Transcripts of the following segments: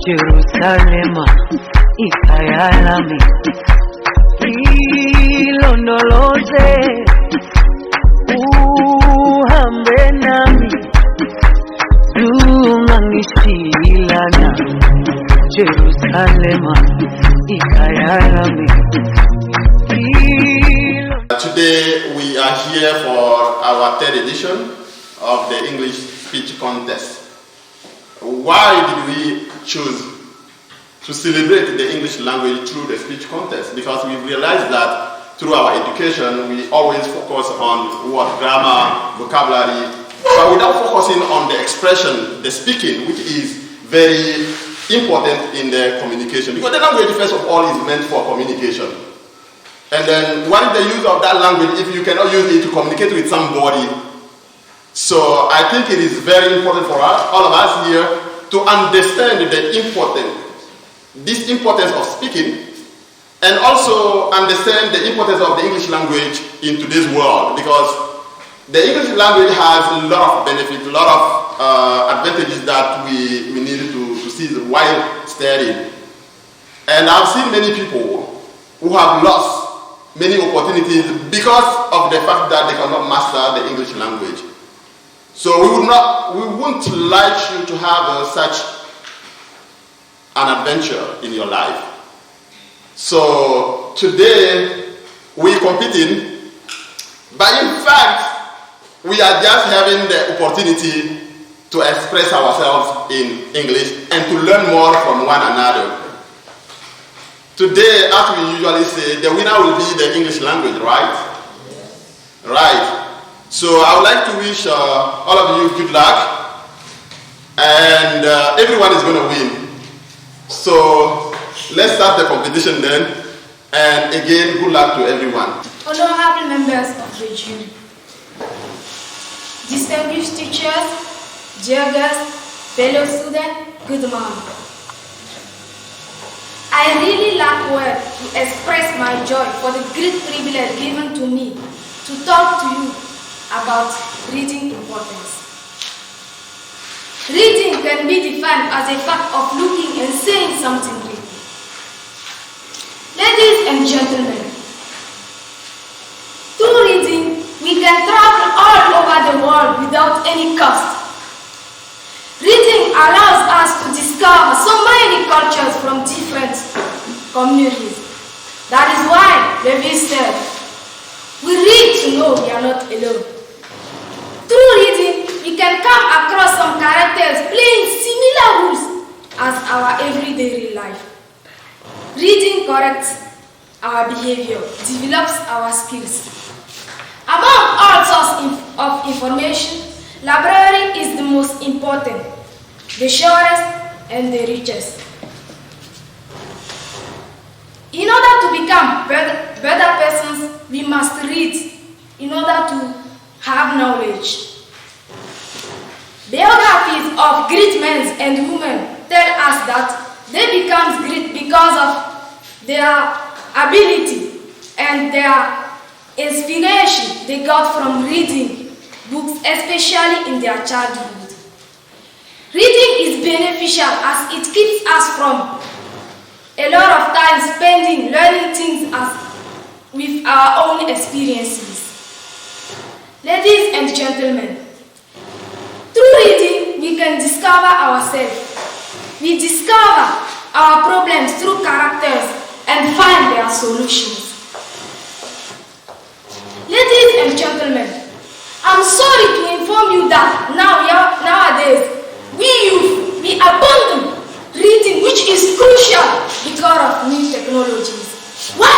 Jerusalem, ikayalami, ilondoloze, uhambe nami, dungangishilana. Jerusalem, ikayalami. Today we are here for our third edition of the English speech contest. Why did we choose to celebrate the English language through the speech contest? Because we realized that through our education we always focus on word grammar, vocabulary, but without focusing on the expression, the speaking, which is very important in the communication. Because the language, first of all, is meant for communication. And then what is the use of that language if you cannot use it to communicate with somebody? So I think it is very important for us, all of us here, to understand this importance of speaking, and also understand the importance of the English language in today's world, because the English language has a lot of benefits, a lot of advantages that we need to seize while studying. And I've seen many people who have lost many opportunities because of the fact that they cannot master the English language. So we wouldn't like you to have such an adventure in your life. So today we're competing, but in fact we are just having the opportunity to express ourselves in English and to learn more from one another. Today, as we usually say, the winner will be the English language, right? Yes. Right. So I would like to wish all of you good luck, and everyone is going to win. So let's start the competition then, and again, good luck to everyone. Honorable members of the jury, distinguished teachers, dear guests, fellow students, good morning. I really lack words to express my joy for the great privilege given to me to talk to you about reading importance. Reading can be defined as a fact of looking and saying something written. Ladies and gentlemen, through reading, we can travel all over the world without any cost. Reading allows us to discover so many cultures from different communities. That is why Levi said, we read to know we are not alone. Through reading, we can come across some characters playing similar roles as our everyday life. Reading corrects our behavior, develops our skills. Among all sources of information, library is the most important, the surest, and the richest. In order to become better persons, we must read in order to have knowledge. Biographies of great men and women tell us that they become great because of their ability and their inspiration they got from reading books, especially in their childhood. Reading is beneficial as it keeps us from a lot of time spending learning things with our own experiences. Ladies and gentlemen, through reading we can discover ourselves. We discover our problems through characters and find their solutions. Ladies and gentlemen, I'm sorry to inform you that nowadays we abandon reading, which is crucial because of new technologies. Why?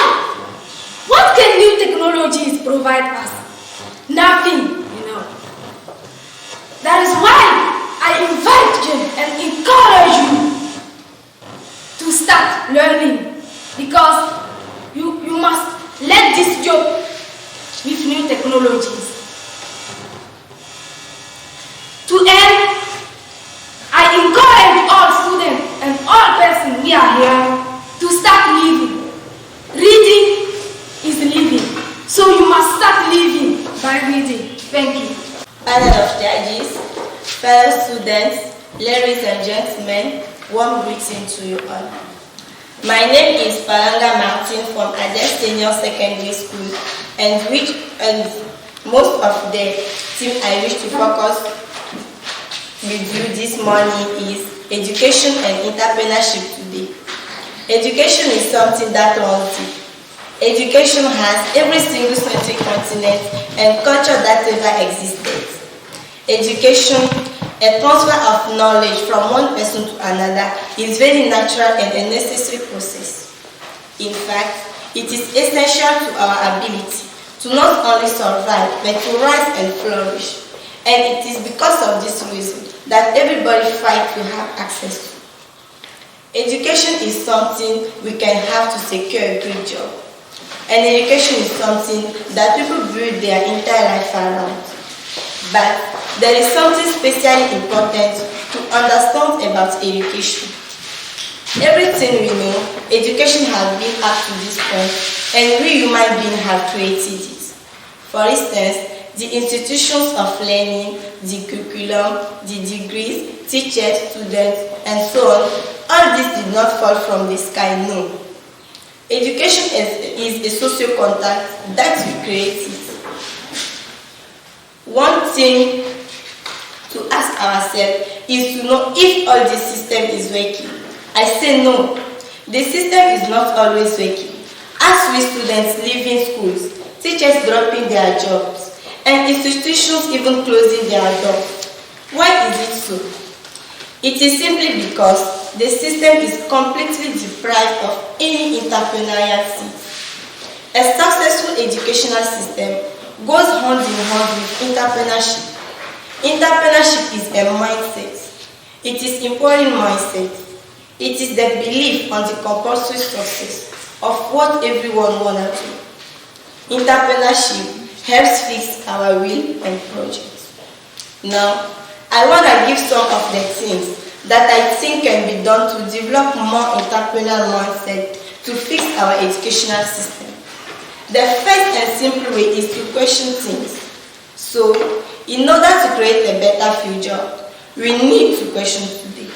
What can new technologies provide us? Nothing, That is why I invite you and encourage you to start learning, because you must let this job with new technologies. To end, I encourage all students and all persons we are here to start living. Reading is living, so you must start living by reading. Thank you. Panel of judges, fellow students, ladies and gentlemen, warm greeting to you all. My name is Palanga Martin from Ades Senior Secondary School, and most of the theme I wish to focus with you this morning is education and entrepreneurship today. Education is something that runs deep. Education has every single scientific continent and culture that ever existed. Education, a transfer of knowledge from one person to another, is very natural and a necessary process. In fact, it is essential to our ability to not only survive but to rise and flourish. And it is because of this reason that everybody fights to have access to. Education is something we can have to secure a good job. And education is something that people build their entire life around. But there is something especially important to understand about education. Everything we know, education has been up to this point, and we human beings have created it. For instance, the institutions of learning, the curriculum, the degrees, teachers, students, and so on, all this did not fall from the sky, no. Education is a social contact that we create. One thing to ask ourselves is to know if all the system is working. I say no, the system is not always working. As we students leaving schools, teachers dropping their jobs, and institutions even closing their doors. Why is it so? It is simply because the system is completely deprived of any entrepreneurial seed. A successful educational system goes hand in hand with entrepreneurship. Entrepreneurship is a mindset. It is important mindset. It is the belief on the compulsory success of what everyone wants to do. Entrepreneurship helps fix our will and projects. Now, I want to give some of the things that I think can be done to develop more entrepreneurial mindset to fix our educational system. The first and simple way is to question things. So, in order to create a better future, we need to question today.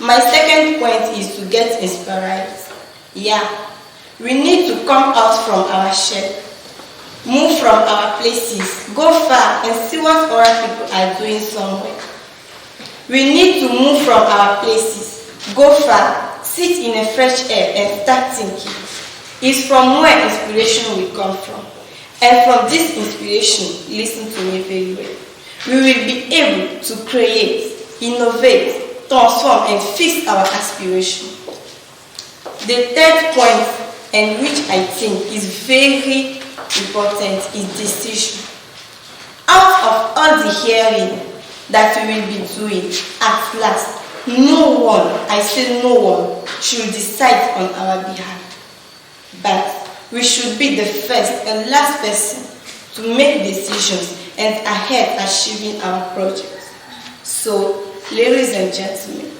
My second point is to get inspired. Yeah, we need to come out from our shell, move from our places, go far and see what other people are doing somewhere. We need to move from our places, go far, sit in a fresh air and start thinking. It's from where inspiration will come from. And from this inspiration, listen to me very well, we will be able to create, innovate, transform and fix our aspiration. The third point, and which I think is very important, is decision. Out of all the hearing that we will be doing, at last, no one, I say no one, should decide on our behalf. But we should be the first and last person to make decisions and ahead achieving our projects. So, ladies and gentlemen,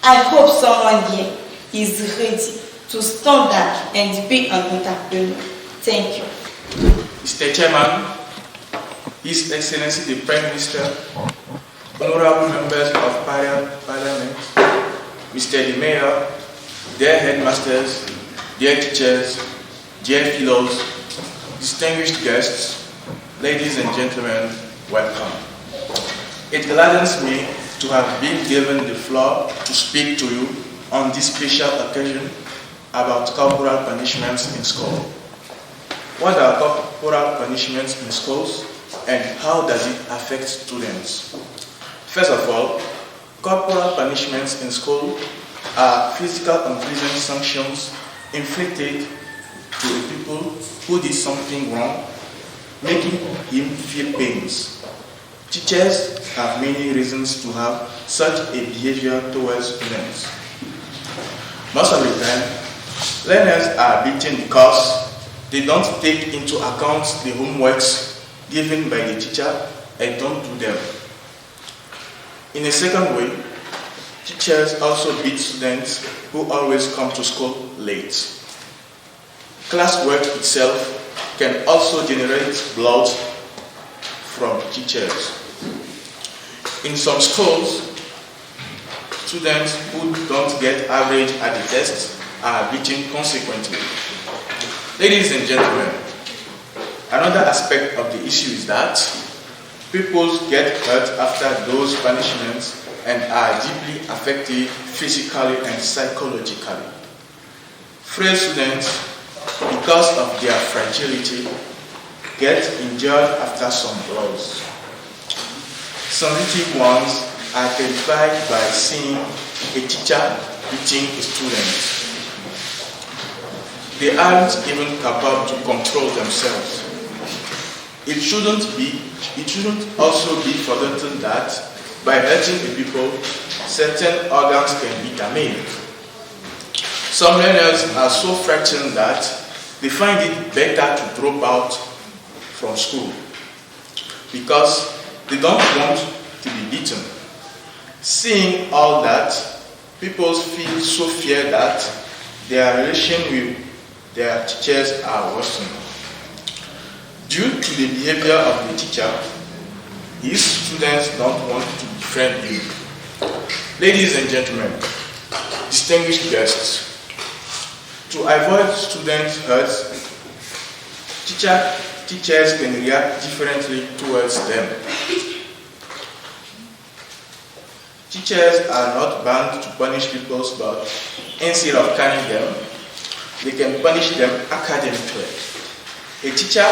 I hope someone here is ready to stand up and be an entrepreneur. Thank you. Mr. Chairman, His Excellency the Prime Minister, honorable members of Parliament, Mr. the Mayor, dear headmasters, dear teachers, dear fellows, distinguished guests, ladies and gentlemen, welcome. It gladdens me to have been given the floor to speak to you on this special occasion about corporal punishments in school. What are corporal punishments in schools and how does it affect students? First of all, corporal punishments in school are physical and prison sanctions inflicted to the people who did something wrong, making him feel pains. Teachers have many reasons to have such a behavior towards students. Most of the time, learners are beaten because they don't take into account the homeworks given by the teacher and don't do them. In a second way, teachers also beat students who always come to school late. Classwork itself can also generate blood, from teachers. In some schools, students who don't get average at the test are beaten consequently. Ladies and gentlemen, another aspect of the issue is that people get hurt after those punishments and are deeply affected physically and psychologically. Frail students, because of their fragility, get injured after some blows. Some little ones are terrified by seeing a teacher beating a student. They aren't even capable to control themselves. It shouldn't also be forgotten that by hurting the people, certain organs can be damaged. Some learners are so frightened that they find it better to drop out from school because they don't want to be beaten. Seeing all that, people feel so fear that their relation with their teachers are worsening. Due to the behavior of the teacher, his students don't want to befriend him. Ladies and gentlemen, distinguished guests, to avoid student hurt, teachers can react differently towards them. Teachers are not bound to punish people, but instead of caning them, they can punish them academically. A teacher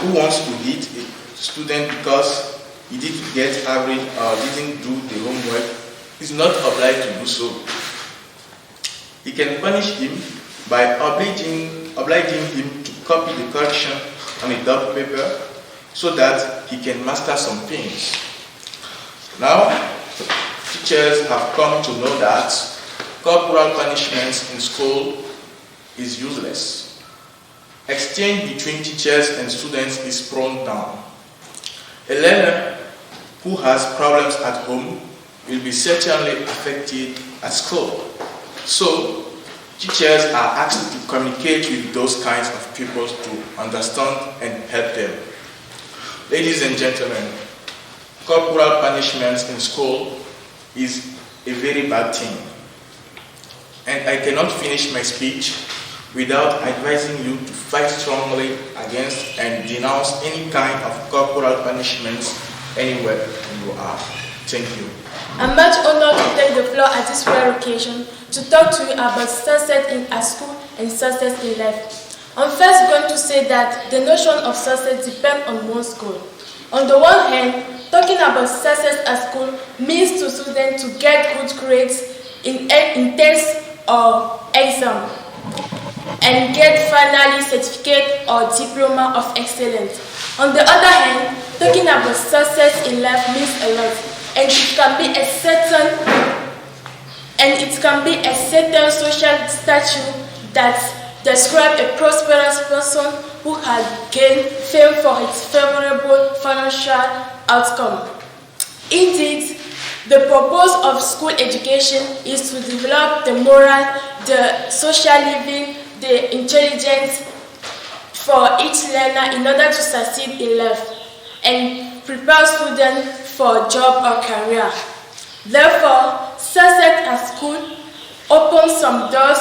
who wants to hit a student because he didn't get average or didn't do the homework is not obliged to do so. He can punish him by obliging him to copy the correction on a double paper so that he can master some things. Now, teachers have come to know that corporal punishments in school is useless. Exchange between teachers and students is thrown down. A learner who has problems at home will be certainly affected at school. So, teachers are asked to communicate with those kinds of people to understand and help them. Ladies and gentlemen, corporal punishments in school is a very bad thing. And I cannot finish my speech without advising you to fight strongly against and denounce any kind of corporal punishments anywhere you are. Thank you. I'm much honored to take the floor at this rare occasion to talk to you about success in a school and success in life. I'm first going to say that the notion of success depends on one's goal. On the one hand, talking about success at school means to students to get good grades in tests or exam and get finally certificate or diploma of excellence. On the other hand, talking about success in life means a lot, and it can be a certain social stature that describes a prosperous person who has gained fame for his favorable financial outcome. Indeed, the purpose of school education is to develop the moral, the social living, the intelligence for each learner in order to succeed in life and prepare students for job or career. Therefore, success at school opens some doors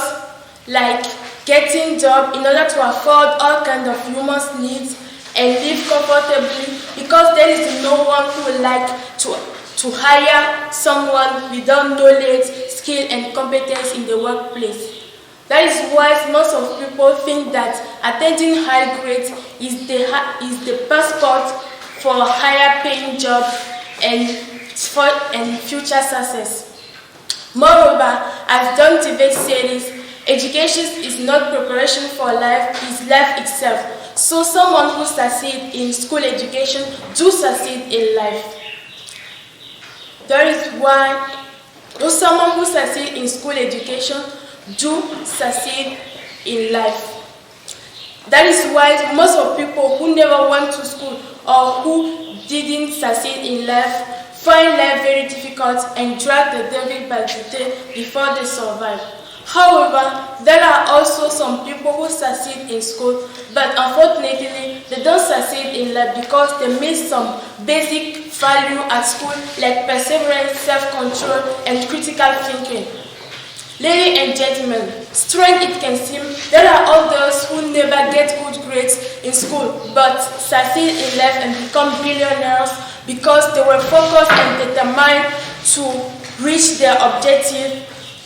like getting job in order to afford all kinds of human needs and live comfortably, because there is no one who would like to hire someone without knowledge, skill and competence in the workplace. That is why most of people think that attending high grades is the passport for a higher paying job and future success. Moreover, as Don Tibet says, education is not preparation for life, it's life itself. So someone who succeeds in school education do succeed in life. That is why someone who succeeds in school education do succeed in life. That is why most of people who never went to school or who didn't succeed in life find life very difficult and drag the devil by the tail before they survive. However, there are also some people who succeed in school, but unfortunately, they don't succeed in life because they miss some basic value at school like perseverance, self-control, and critical thinking. Ladies and gentlemen, strange it can seem, there are others who never get good grades in school but succeed in life and become billionaires because they were focused and determined to reach their objective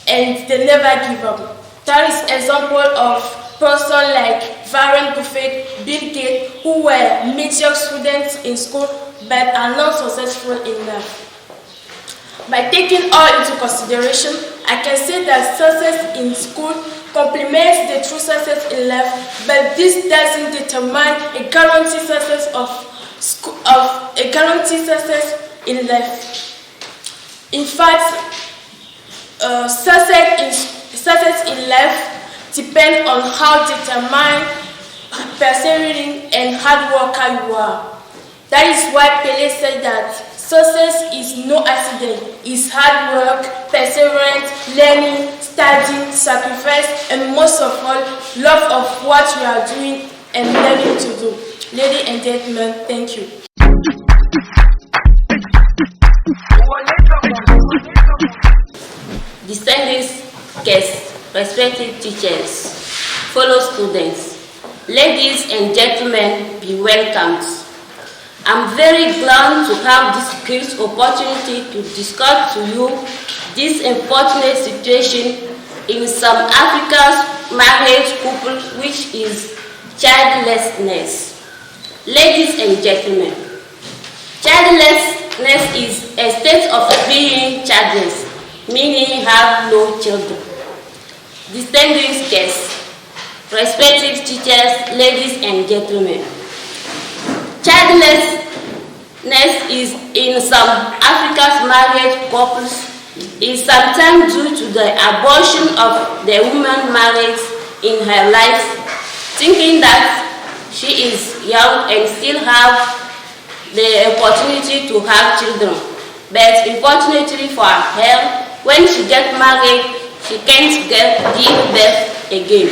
and they never give up. That is example of person like Warren Buffett, Bill Gates, who were mediocre students in school but are not successful in life. By taking all into consideration, I can say that success in school complements the true success in life, but this doesn't determine a guaranteed success in life. In fact, success in life depends on how determined, persevering, and hard worker you are. That is why Pele said that success is no accident. It's hard work, perseverance, learning, studying, sacrifice, and most of all, love of what you are doing and learning to do. Ladies and gentlemen, thank you. Distinguished guests, respected teachers, fellow students, ladies and gentlemen, be welcomed. I'm very glad to have this great opportunity to discuss to you this unfortunate situation in some Africa's marriage couple, which is childlessness. Ladies and gentlemen, childlessness is a state of being childless, meaning have no children. Distinguished guests, respected teachers, ladies and gentlemen, childlessness is in some Africa's marriage couples is sometimes due to the abortion of the woman married in her life, thinking that she is young and still have the opportunity to have children. But unfortunately for her, when she gets married, she can't give birth again.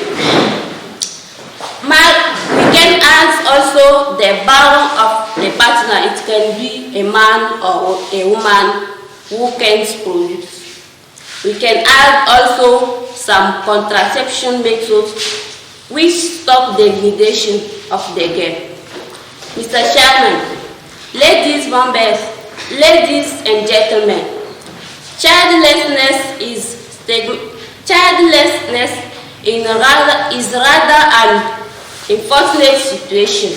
We can add also the background of the partner. It can be a man or a woman who can produce. We can add also some contraception methods which stop the degradation of the girl. Mr. Chairman, ladies and gentlemen, childlessness is rather an unfortunate situation.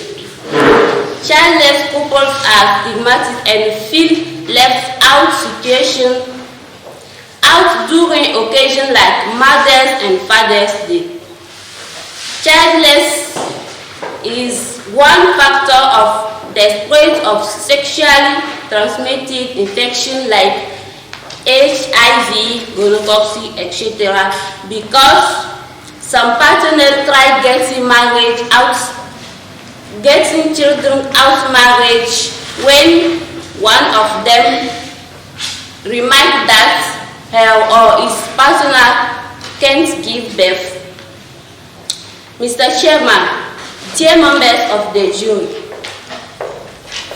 Childless couples are stigmatized and feel left out during occasions like Mother's and Father's Day. Childless is one factor of the spread of sexually transmitted infection like HIV, gonorrhea, etc. because some partners try getting children out marriage when one of them remarks that her or his partner can't give birth. Mr. Chairman, dear members of the jury,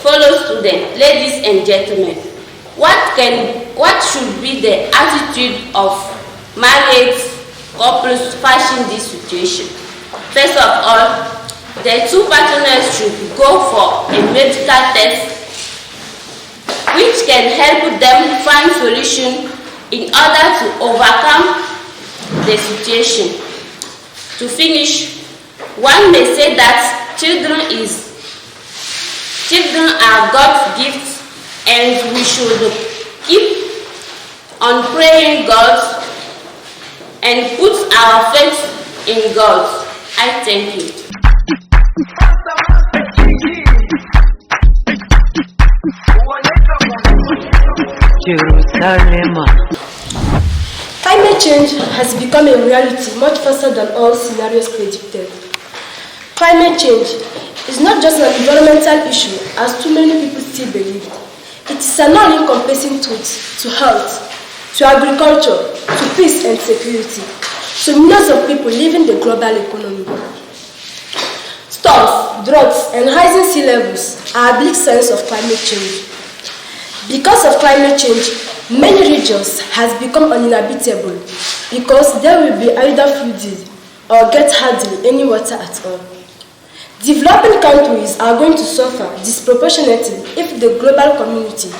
fellow students, ladies and gentlemen, what should be the attitude of married couples facing this situation? First of all, the two partners should go for a medical test which can help them find solution in order to overcome the situation. To finish, one may say that children are God's gifts and we should keep on praying God and put our faith in God. I thank you. Jerusalem. Climate change has become a reality much faster than all scenarios predicted. Climate change is not just an environmental issue as too many people still believe. It is an all-encompassing threat to health, to agriculture, to peace and security. to millions of people living the global economy. Storms, droughts, and rising sea levels are big signs of climate change. Because of climate change, many regions has become uninhabitable because there will be either flooded or get hardly any water at all. Developing countries are going to suffer disproportionately if the global community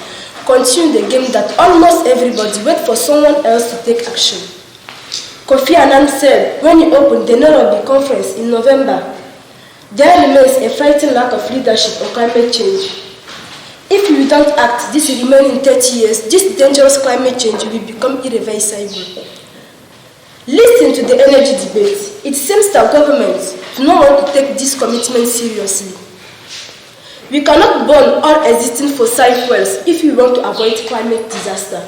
continue the game that almost everybody waits for someone else to take action. Kofi Annan said when he opened the Nairobi conference in November, there remains a frightening lack of leadership on climate change. If we don't act this remaining 30 years, this dangerous climate change will become irreversible. Listening to the energy debate, it seems that governments do not want to take this commitment seriously. We cannot burn all existing fossil fuels if we want to avoid climate disaster.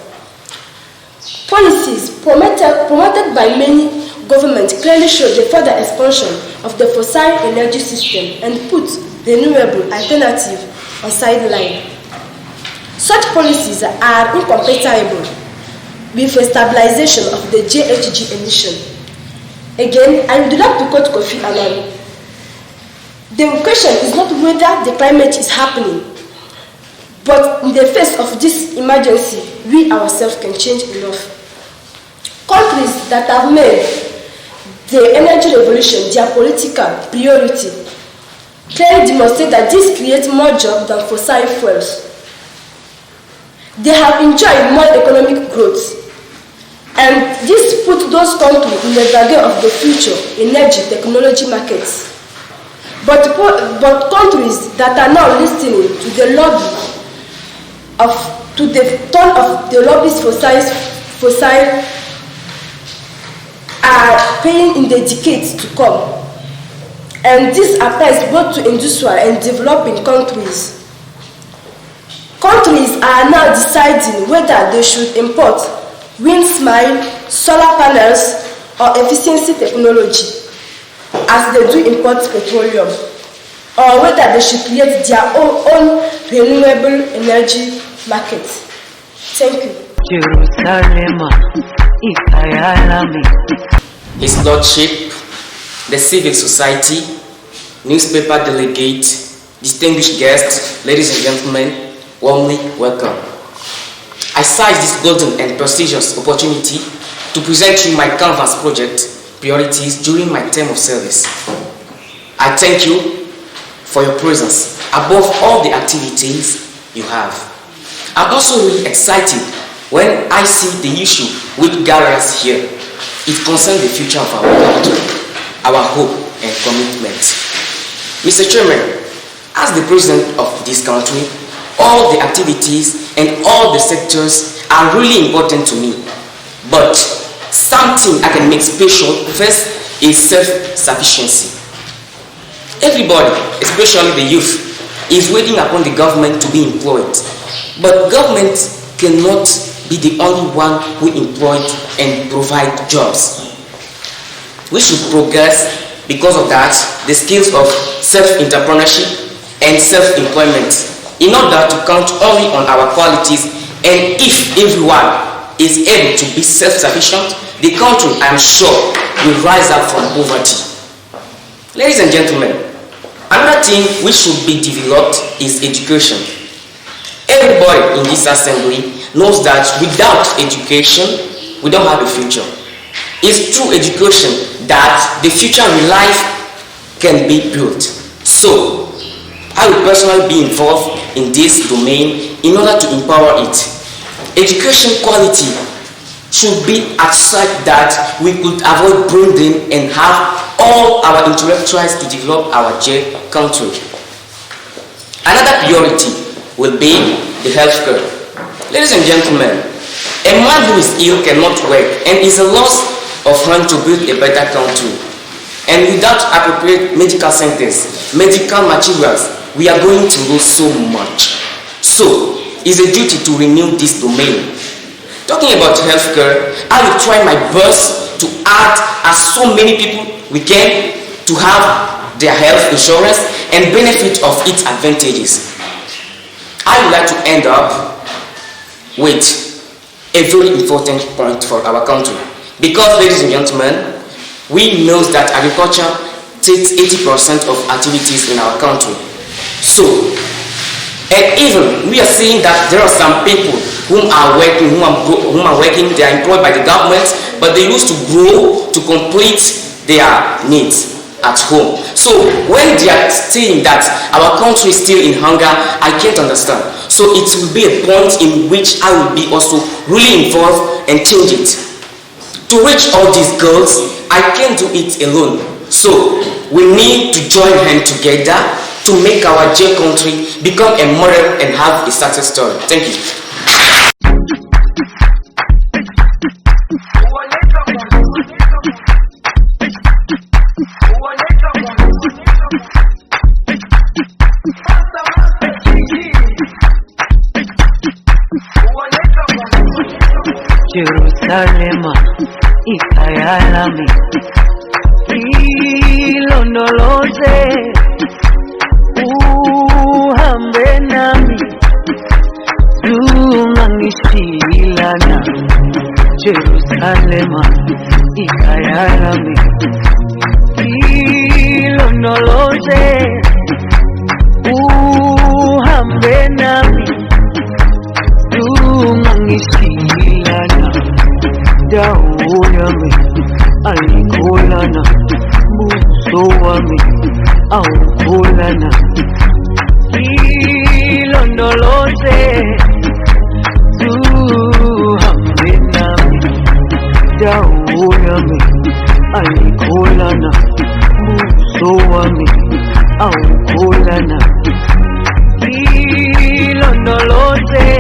Policies promoted by many governments clearly show the further expansion of the fossil energy system and put the renewable alternative on sideline. Such policies are incompatible with the stabilization of the GHG emission. Again, I would like to quote Kofi Annan. The question is not whether the climate is happening, but in the face of this emergency, we ourselves can change enough. Countries that have made the energy revolution their political priority clearly demonstrate that this creates more jobs than fossil fuels. They have enjoyed more economic growth, and this put those countries in the target of the future energy technology markets. But countries that are now listening to the lobby to the tone of the lobbies fossil are paying in the decades to come. And this applies both to industrial and developing countries. Countries are now deciding whether they should import windmills, solar panels, or efficiency technology, as they do import petroleum, or whether they should create their own renewable energy market. Thank you. Jerusalem, His Lordship, the civil society, newspaper delegates, distinguished guests, ladies and gentlemen, warmly welcome. I seize this golden and prestigious opportunity to present you my Canvas project priorities during my term of service. I thank you for your presence above all the activities you have. I'm also really excited when I see the issue which gathers here. It concerns the future of our country, our hope and commitment. Mr. Chairman, as the president of this country, all the activities and all the sectors are really important to me. But something I can make special first is self-sufficiency. Everybody, especially the youth, is waiting upon the government to be employed. But government cannot be the only one who employs and provides jobs. We should progress because of that, the skills of self-entrepreneurship and self-employment in order to count only on our qualities, and if everyone is able to be self-sufficient, the country, I am sure, will rise up from poverty. Ladies and gentlemen, another thing which should be developed is education. Everybody in this assembly knows that without education, we don't have a future. It's through education that the future in life can be built. So, I will personally be involved in this domain in order to empower it. Education quality should be at such that we could avoid brain drain and have all our intellectuals to develop our country. Another priority will be the healthcare. Ladies and gentlemen, a man who is ill cannot work and is a loss of hand to build a better country. And without appropriate medical centers, medical materials, we are going to lose so much. So, it's a duty to renew this domain. Talking about healthcare, I will try my best to add as so many people we can to have their health insurance and benefit of its advantages. I would like to end up with a very important point for our country. Because, ladies and gentlemen, we know that agriculture takes 80% of activities in our country. So, and even we are seeing that there are some people who are working, they are employed by the government, but they used to grow to complete their needs at home. So when they are saying that our country is still in hunger, I can't understand. So it will be a point in which I will be also really involved and change it. To reach all these goals, I can't do it alone. So we need to join hands together to make our dear country become a model and have a success story. Thank you. Jerusalem, ikayalami, ilondoloze, uhambe nami, dungangishilana. Jerusalem, ikayalami, ilondoloze, uhambe nami, dungangishilana. Dawo yami ayikholana, buso wami awukholana. Ilondoloze, uhambe nami. Dawo yami ayikholana, buso wami awukholana. Ilondoloze,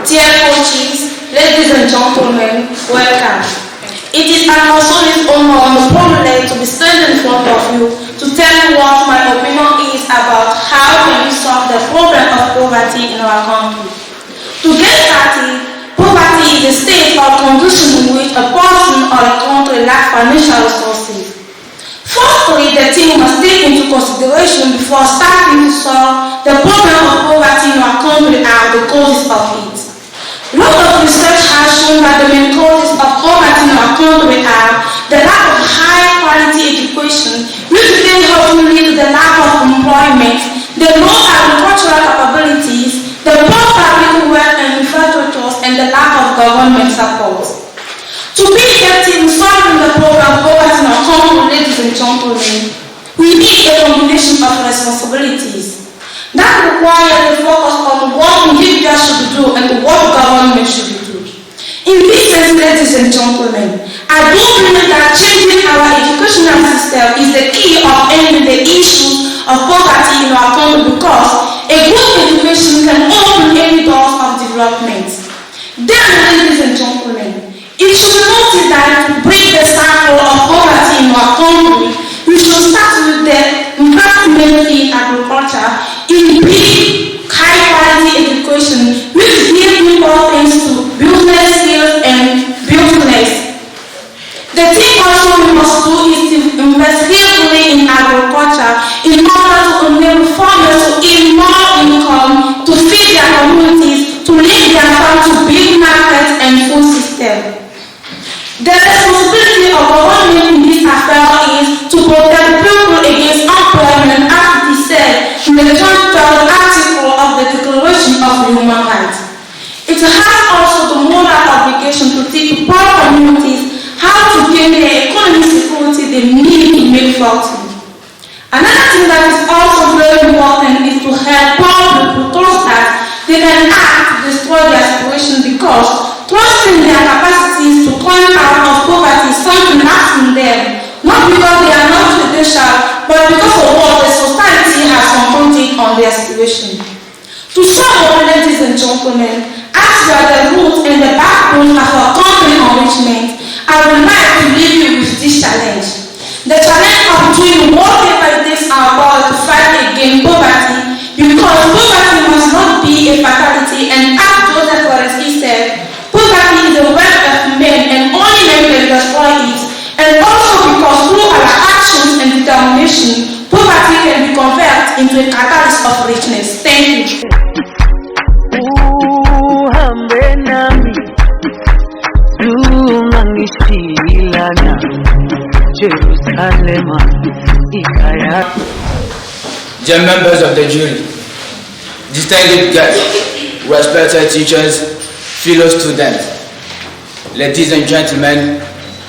Dear coaches, ladies and gentlemen, welcome. It is an absolute honor and a privilege to be standing in front of you to tell you what my opinion is about how can we solve the problem of poverty in our country. To get started, poverty is a state or condition in which a person or a country lacks financial resources. Firstly, the team must take into consideration before starting to solve the problem of poverty in our country are the causes of it. A lot of research has shown that the main causes of poverty in our country are the lack of high quality education, which then often lead to the lack of employment, the low agricultural capabilities, the poor public wealth and infrastructures, and the lack of government support. To be effective in solving the problem of poverty in our country, ladies and gentlemen, we need a combination of responsibilities. That requires a focus on what individuals should do and what government should do. In this sense, ladies and gentlemen, I do believe that changing our educational system is the key of ending the issues of poverty in our country because a good education can open any doors of development. Then, ladies and gentlemen, it should be noted that to break the cycle of poverty in our country, we should start with the investment in agriculture, in big, high-quality education, which gives importance to business skills and business. The thing also we must do is to invest heavily in agriculture in order to enable farmers to earn more income, to feed their communities, to link their farm to big markets and food system. The responsibility of government in this affair is to protect people against unemployment, as it is said in the 23rd article of the Declaration of Human Rights. It has also the moral obligation to teach poor communities how to gain the economic security they need to make fortune. Another thing that is also very important is to help poor people trust that they can act to destroy their situation because trusting their capacities to climb out of poverty is something that's in them, not because they are not credential, but because of what the society has confronted on their situation. To sum up, ladies and gentlemen, as we are would like to leave you with this challenge. The challenge of doing whatever it takes our power to fight against poverty, because poverty must not be a fatality, and as Joseph Forresty said, poverty is a wealth of men and only men can destroy it, and also because through our actions and determination, poverty can be converted into a catalyst of richness. Thank you. Dear members of the jury, distinguished guests, respected teachers, fellow students, ladies and gentlemen,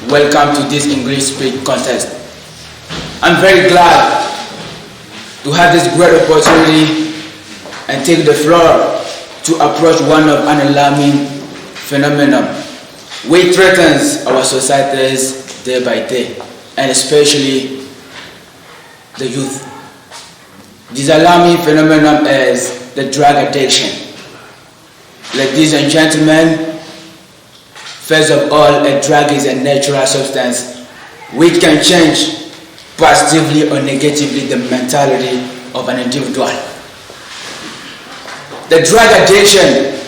welcome to this English speech contest. I'm very glad to have this great opportunity and take the floor to approach one of an alarming phenomenon which threatens our societies day by day, and especially the youth. This alarming phenomenon is the drug addiction. Ladies and gentlemen, first of all, a drug is a natural substance which can change positively or negatively the mentality of an individual. The drug addiction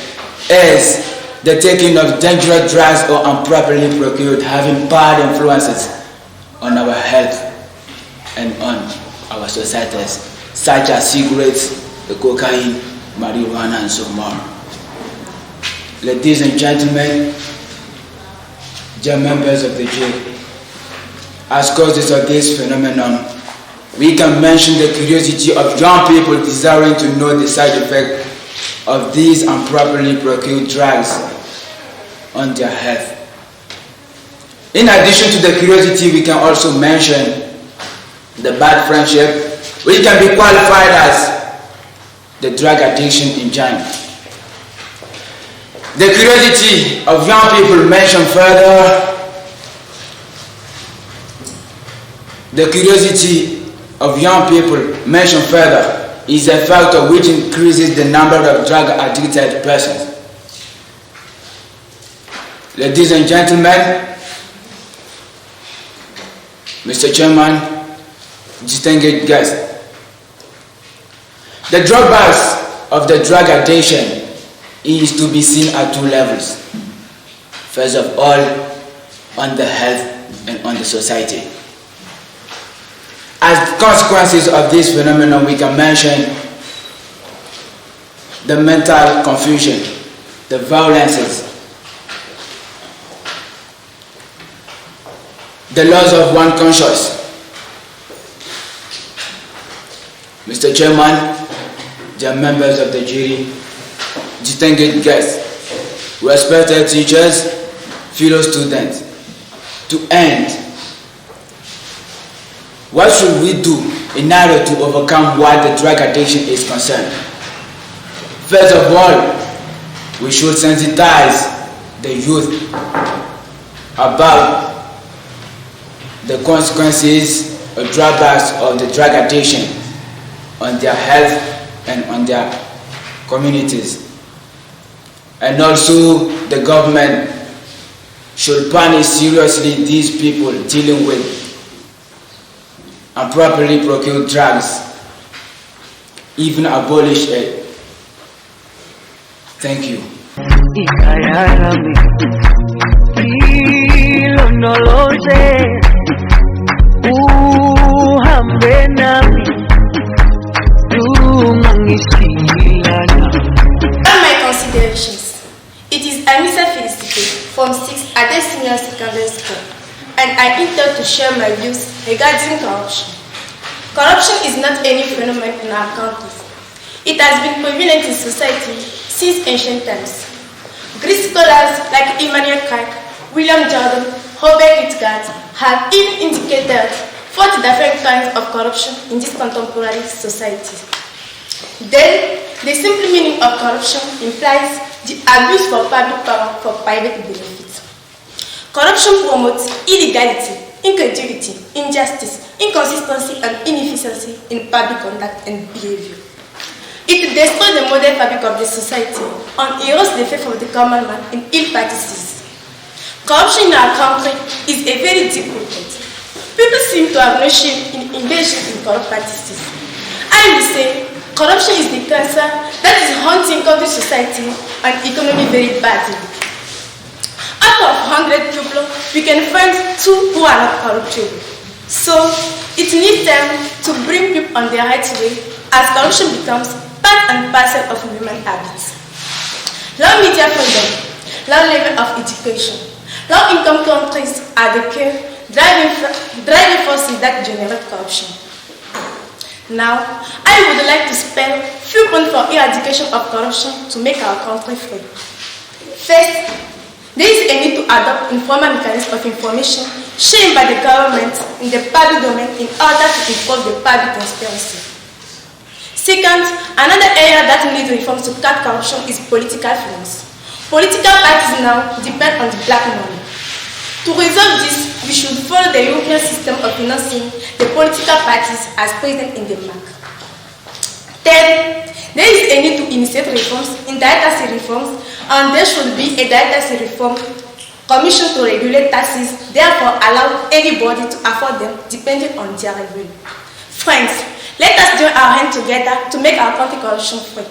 is the taking of dangerous drugs or improperly procured, having bad influences on our health and on our societies, such as cigarettes, the cocaine, marijuana, and so more. Ladies and gentlemen, dear members of the jury, as causes of this phenomenon, we can mention the curiosity of young people desiring to know the side effect of these improperly procured drugs on their health. In addition to the curiosity, we can also mention the bad friendship, which can be qualified as the drug addiction engine. The curiosity of young people mentioned further. The curiosity of young people mentioned further is a factor which increases the number of drug addicted persons. Ladies and gentlemen, Mr. Chairman, distinguished guests, the drawbacks of the drug addiction is to be seen at two levels. First of all, on the health and on the society. As consequences of this phenomenon, we can mention the mental confusion, the violences, the loss of one conscience. Mr. Chairman, dear members of the jury, distinguished guests, respected teachers, fellow students, to end, what should we do in order to overcome what the drug addiction is concerned? First of all, we should sensitize the youth about the consequences or drawbacks of the drug addiction on their health and on their communities. And also, the government should punish seriously these people dealing with improperly procured drugs, even abolish it. Thank you. My considerations. It is Amisa Felicite from 6th Ade Senior Secondary School, and I intend to share my views regarding corruption. Corruption is not any phenomenon in our countries. It has been prevalent in society since ancient times. Greek scholars like Immanuel Kant, William Jordan, Robert Hitchcock have even indicated 4 different kinds of corruption in this contemporary society. Then, the simple meaning of corruption implies the abuse for public power for private benefit. Corruption promotes illegality, incredulity, injustice, inconsistency, and inefficiency in public conduct and behavior. It destroys the modern fabric of the society and erodes the faith of the common man in ill practices. Corruption in our country is a very deep problem. People seem to have no shame in engaging in corrupt practices. I will say corruption is the cancer that is haunting country society and economy very badly. Out of 100 people, we can find 2 who are not corruptible. So, it needs time to bring people on the right way as corruption becomes part and parcel of human habits. Low media freedom, low level of education, low income countries are the key driving forces that generate corruption. Now, I would like to spend a few points for eradication of corruption to make our country free. First, there is a need to adopt informal mechanisms of information shared by the government in the public domain in order to improve the public transparency. Second, another area that needs reforms to cut corruption is political finance. Political parties now depend on the black money. To resolve this, we should follow the European system of financing the political parties as present in Denmark. Third, there is a need to initiate reforms in direct tax reforms, and there should be a direct tax reform commission to regulate taxes, therefore allow anybody to afford them depending on their revenue. Friends, let us join our hands together to make our country corruption free.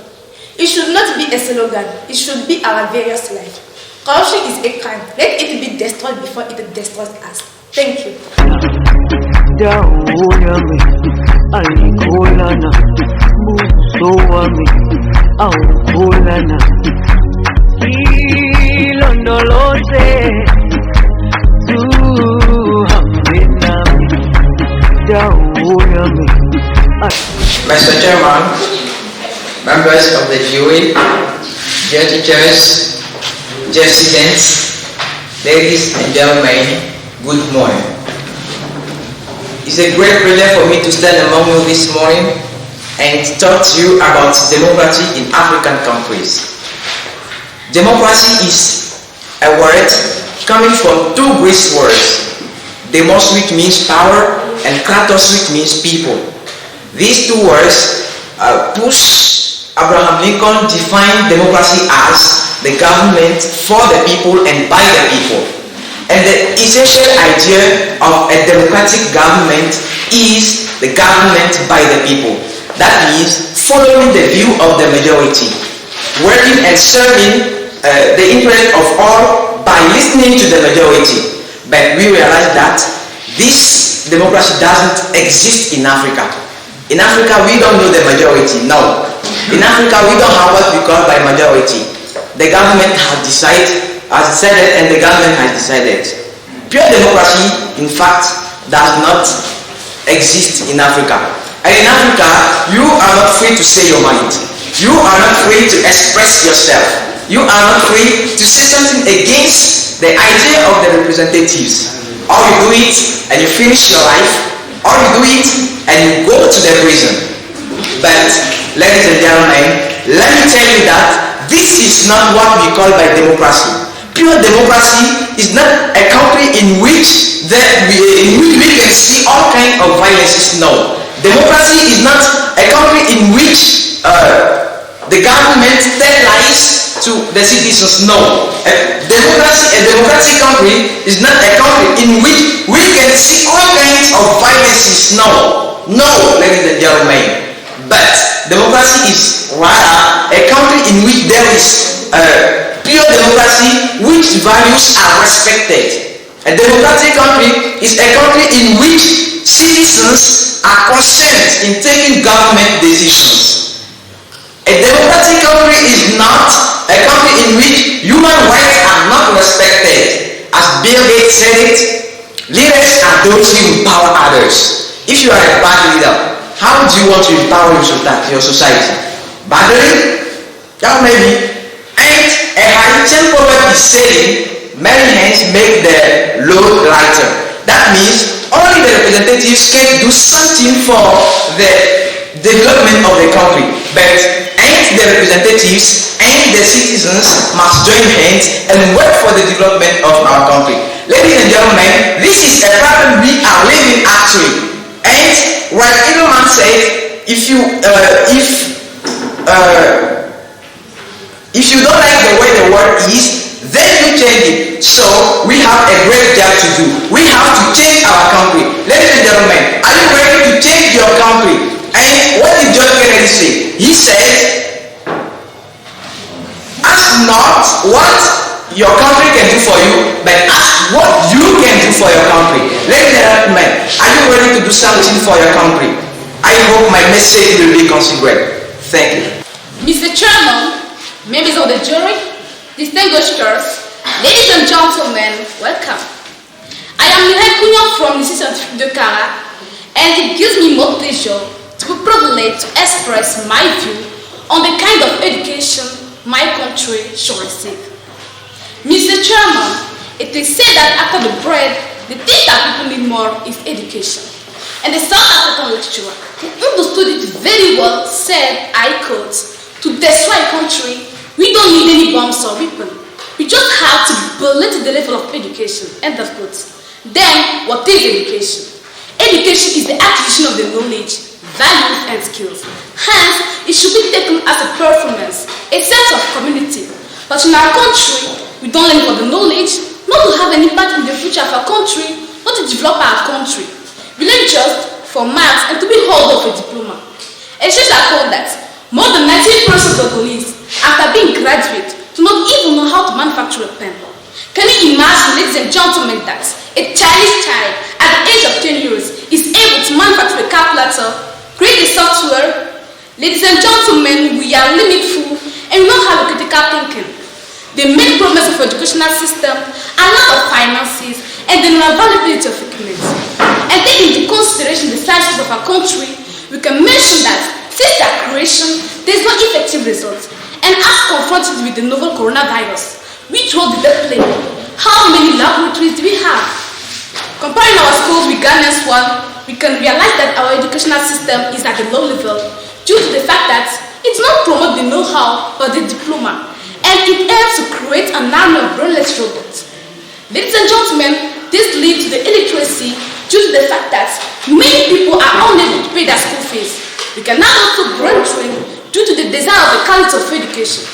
It should not be a slogan, it should be our various life. Corruption is a crime. Let it be destroyed before it destroys us. Thank you. Mr. Chairman, members of the jury, dear teachers, dear students, ladies and gentlemen, good morning. It's a great pleasure for me to stand among you this morning and talk to you about democracy in African countries. Democracy is a word coming from 2 Greek words, demos, which means power, and kratos, which means people. These 2 words Abraham Lincoln defined democracy as the government for the people and by the people. And the essential idea of a democratic government is the government by the people. That means following the view of the majority, working and serving the interest of all by listening to the majority. But we realize that this democracy doesn't exist in Africa. In Africa, we don't know the majority, no. In Africa, we don't have what we call by majority. The government has decided, and the government has decided. Pure democracy, in fact, does not exist in Africa. And in Africa, you are not free to say your mind. You are not free to express yourself. You are not free to say something against the idea of the representatives. Or you do it and you finish your life, or you do it and you go to the prison. But, ladies and gentlemen, let me tell you that this is not what we call by democracy. Pure democracy is not a country in which we can see all kinds of violences. No. Democracy is not a country in which the government tells lies to the citizens. No. A democratic country is not a country in which we can see all kinds of violences. No. No, ladies and gentlemen. But democracy is rather a country in which there is pure democracy, which values are respected. A democratic country is a country in which citizens are concerned in taking government decisions. A democratic country is not a country in which human rights are not respected. As Bill Gates said it, leaders are those who empower others. If you are a bad leader, how do you want to empower your society? Badly? Yeah, maybe. And a Haitian proverb is saying, many hands make the load lighter. That means only the representatives can do something for the development of the country. But the representatives and the citizens must join hands and work for the development of our country. Ladies and gentlemen, this is a problem we are living actually. And what Edelman said, if you don't like the way the world is, then you change it. So we have a great job to do. We have to change our country. Ladies and gentlemen, are you ready to change your country? And what did John Kennedy say? He said, ask not what your country can do for you, but ask what you can do for your country. Ladies and gentlemen, are you ready to do something for your country? I hope my message will be considered. Thank you. Mr. Chairman, members of the jury, distinguished guests, ladies and gentlemen, welcome. I am Mireille from the City de Cara, and it gives me more pleasure to be privileged to express my view on the kind of education my country should receive. Mr. Chairman, it is said that after the bread, the thing that people need more is education. And the South African lecturer, who understood it very well, said, I quote, to destroy a country, we don't need any bombs or weapons. We just have to build to the level of education. End of quote. Then, what is education? Education is the acquisition of the knowledge, values, and skills. Hence, it should be taken as a performance, a sense of community. But in our country, we don't learn for the knowledge, not to have an impact in the future of our country, not to develop our country. We learn just for marks and to be held up a diploma. A research has found that more than 90% of police, after being graduate, do not even know how to manufacture a pen. Can you imagine, ladies and gentlemen, that a Chinese child at the age of 10 years is able to manufacture a calculator, create a software? Ladies and gentlemen, we are limitful and we don't have a critical thinking. The main problems of the educational system are lack of finances and the non-availability of equipment. And taking into consideration the sizes of our country, we can mention that since their creation, there is no effective result. And as confronted with the novel coronavirus, which role did they play? How many laboratories do we have? Comparing our schools with Ghana's one, we can realize that our educational system is at a low level due to the fact that it does not promote the know-how but the diploma, and it helps to create an army of brainless robots. Ladies and gentlemen, this leads to the illiteracy due to the fact that many people are unable to pay their school fees. We can now also brain train due to the desire of the quality of education.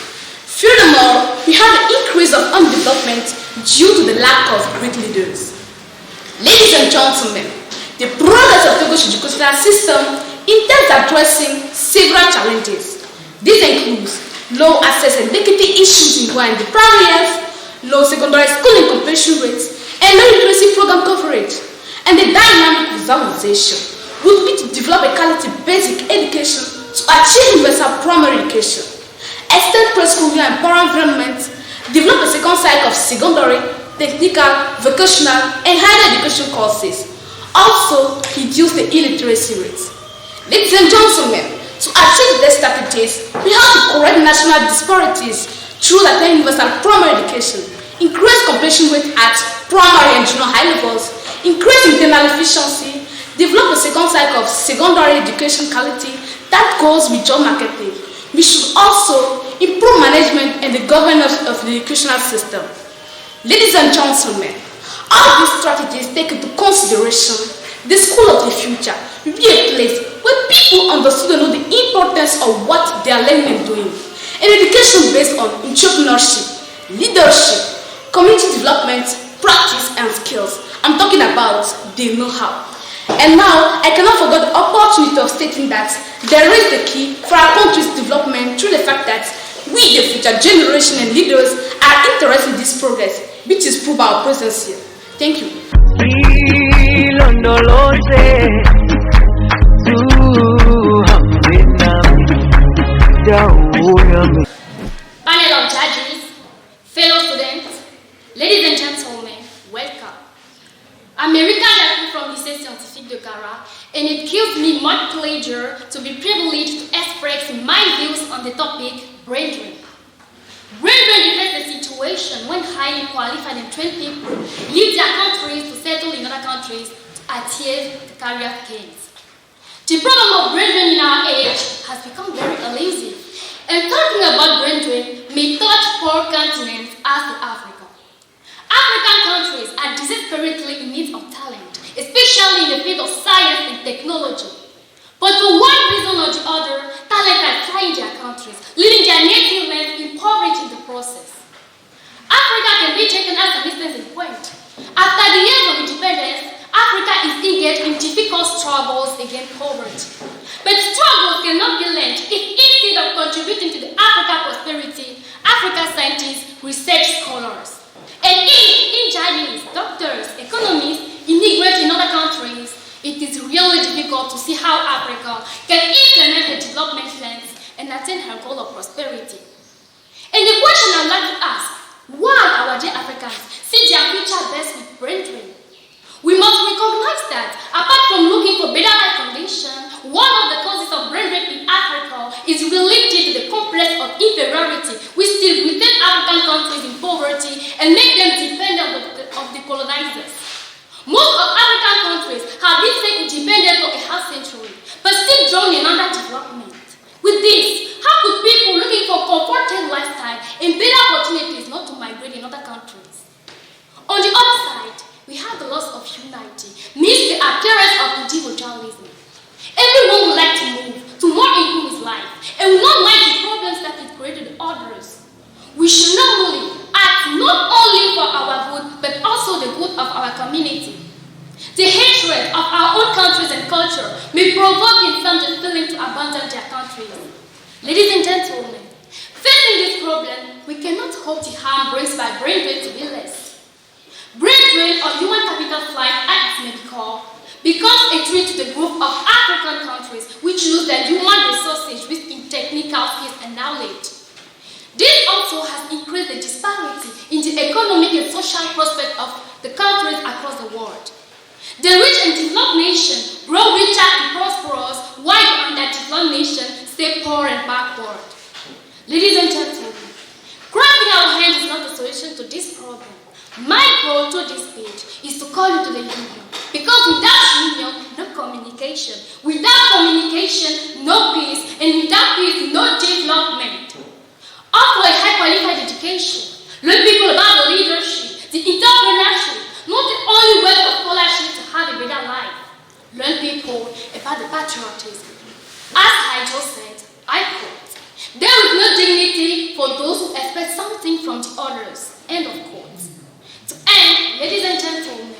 Furthermore, we have the increase of undevelopment due to the lack of great leaders. Ladies and gentlemen, the progress of Togo's educational system intends addressing several challenges. This includes low access and equity issues in the primary years, low secondary schooling completion rates, and low literacy program coverage. And the dynamic visualization would be to develop a quality basic education to achieve universal primary education, extend preschool and power environment, develop a second cycle of secondary, technical, vocational, and higher education courses. Also, reduce the illiteracy rates. Ladies and gentlemen, to achieve these strategies, we have to correct national disparities through attaining universal primary education, increase completion rate at primary and junior high levels, increase internal efficiency, develop a second cycle of secondary education quality that goes with job marketing. We should also improve management and the governance of the educational system. Ladies and gentlemen, all these strategies take into consideration the school of the future will be a place where people understood and know the importance of what they are learning and doing. An education based on entrepreneurship, leadership, community development, practice, and skills. I'm talking about the know-how. And now, I cannot forget the opportunity of stating that there is the key for our country's development through the fact that we, the future generation and leaders, are interested in this progress, which is proved by our presence here. Thank you. Panel of judges, fellow students, ladies and gentlemen, welcome. I'm Erika Jaku from Lycée Scientifique de Cara, and it gives me much pleasure to be privileged to express my views on the topic brain drain. Brain drain reflects the situation when highly qualified and trained people leave their countries to settle in other countries to achieve the career gains. The problem of brain drain in our age has become very elusive, and talking about brain drain may touch poor continents as the Africa. African countries are desperately in need of talent, especially in the field of science and technology. But for one reason or the other, talent are flying their countries, leaving their native lands impoverished in the process. Africa resistance in point. After the years of independence, Africa is engaged in difficult struggles against poverty. But struggles cannot be learned if instead of contributing to the African prosperity, African scientists, research scholars, and engineers, doctors, economists immigrate in other countries, it is really difficult to see how Africa can implement the development plans and attain her goal of prosperity. And the question I'd like to ask, why our dear Africans see their future best with brain drain? We must recognize that, apart from looking for better life conditions, one of the causes of brain drain in Africa is related to the complex of inferiority which still within African countries in poverty and make them dependent of the colonizers. Most of African countries have been said independent for a half century, but still drowning in underdevelopment. With this, how could people looking for comfortable lifestyle and better opportunities not to migrate in other countries? On the other side, we have the loss of humanity, means the appearance of individualism. Everyone would like to move to more improve his life and will not like the problems that it created others. We should normally act not only for our good, but also the good of our community. The hatred of our own countries and culture may provoke in some the feeling to abandon their countries. Ladies and gentlemen, facing this problem, we cannot hope the harm brings by brain drain to be less. Brain drain or human capital flight, as it may be called, becomes a threat to the group of African countries which lose their human resources in technical skills and knowledge. This also has increased the disparity in the economic and social prospects of the countries across the world. The rich and developed nations grow richer and prosperous, while the underdeveloped nations stay poor and backward. Ladies and gentlemen, clapping our hands is not the solution to this problem. My goal to this page is to call you to the union, because without union, no communication. Without communication, no peace, and without peace, no development. Offer a high-qualified education. Learn people about the leadership, the entrepreneurship, not the only way of scholarship to have a better life. Learn people about the patriotism. As I just said, I quote, there is no dignity for those who expect something from the others. End of quote. To end, ladies and gentlemen,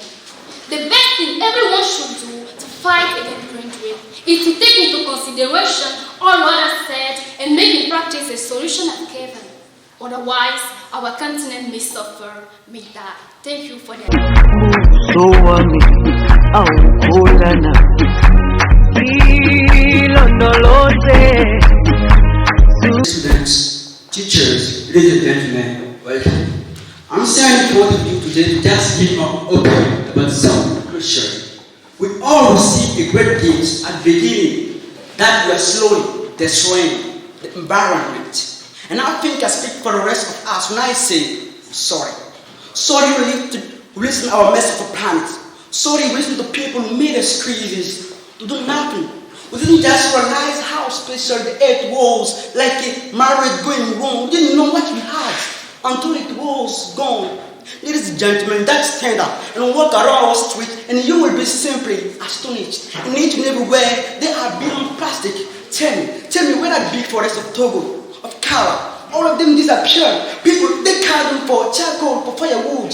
the best thing everyone should do to fight against brain drain is to take into consideration all what I said and make in practice a solution at given. Otherwise, our continent may suffer, may die. Thank you for that. Students, teachers, ladies and gentlemen, welcome. I'm saying to all of you today to just give my opinion about some culture. We all receive a great gift at the beginning that we are slowly destroying the environment. And I think I speak for the rest of us when I say sorry. Sorry we listen to our mess of the planet. Sorry we listen to people who made us crazy to do nothing. We didn't just realize how special the earth was, like a marriage going wrong. We didn't know what we had until it was gone. Ladies and gentlemen, that's stand up and walk around our street and you will be simply astonished. In each and everywhere, they are beyond plastic. Tell me where that big forest of Togo, of Kara, all of them disappeared. People, they carry them for charcoal, for firewood.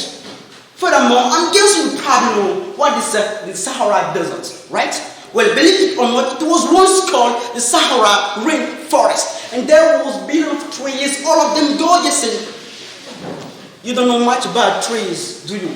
Furthermore, I'm guessing you probably know what is the Sahara Desert, right? Well, believe it or not, it was once called the Sahara Rainforest. And there was billions of trees, all of them gorgeous. And you don't know much about trees, do you?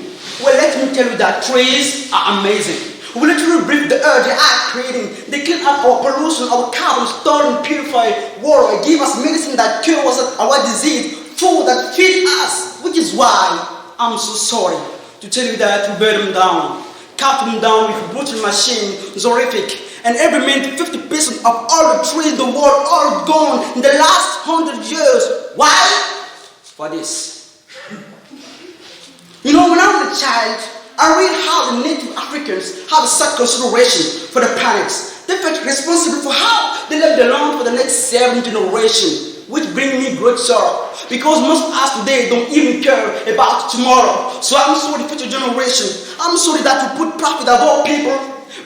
Well, let me tell you that trees are amazing. We literally breathe the air they are creating. They clean up our pollution, our carbon, store and purify water. Give us medicine that cures our disease, food that feeds us. Which is why I'm so sorry to tell you that we burn them down. Cut them down with a brutal machine, horrific. And every minute, 50% of all the trees in the world are gone in the last 100 years. Why? For this. You know, when I was a child, I read how the native Africans have such consideration for the planets. They felt responsible for how they left the land for the next 7 generations, which brings me great sorrow. Because most of us today don't even care about tomorrow. So I'm sorry for future generation. I'm sorry that we put profit above people,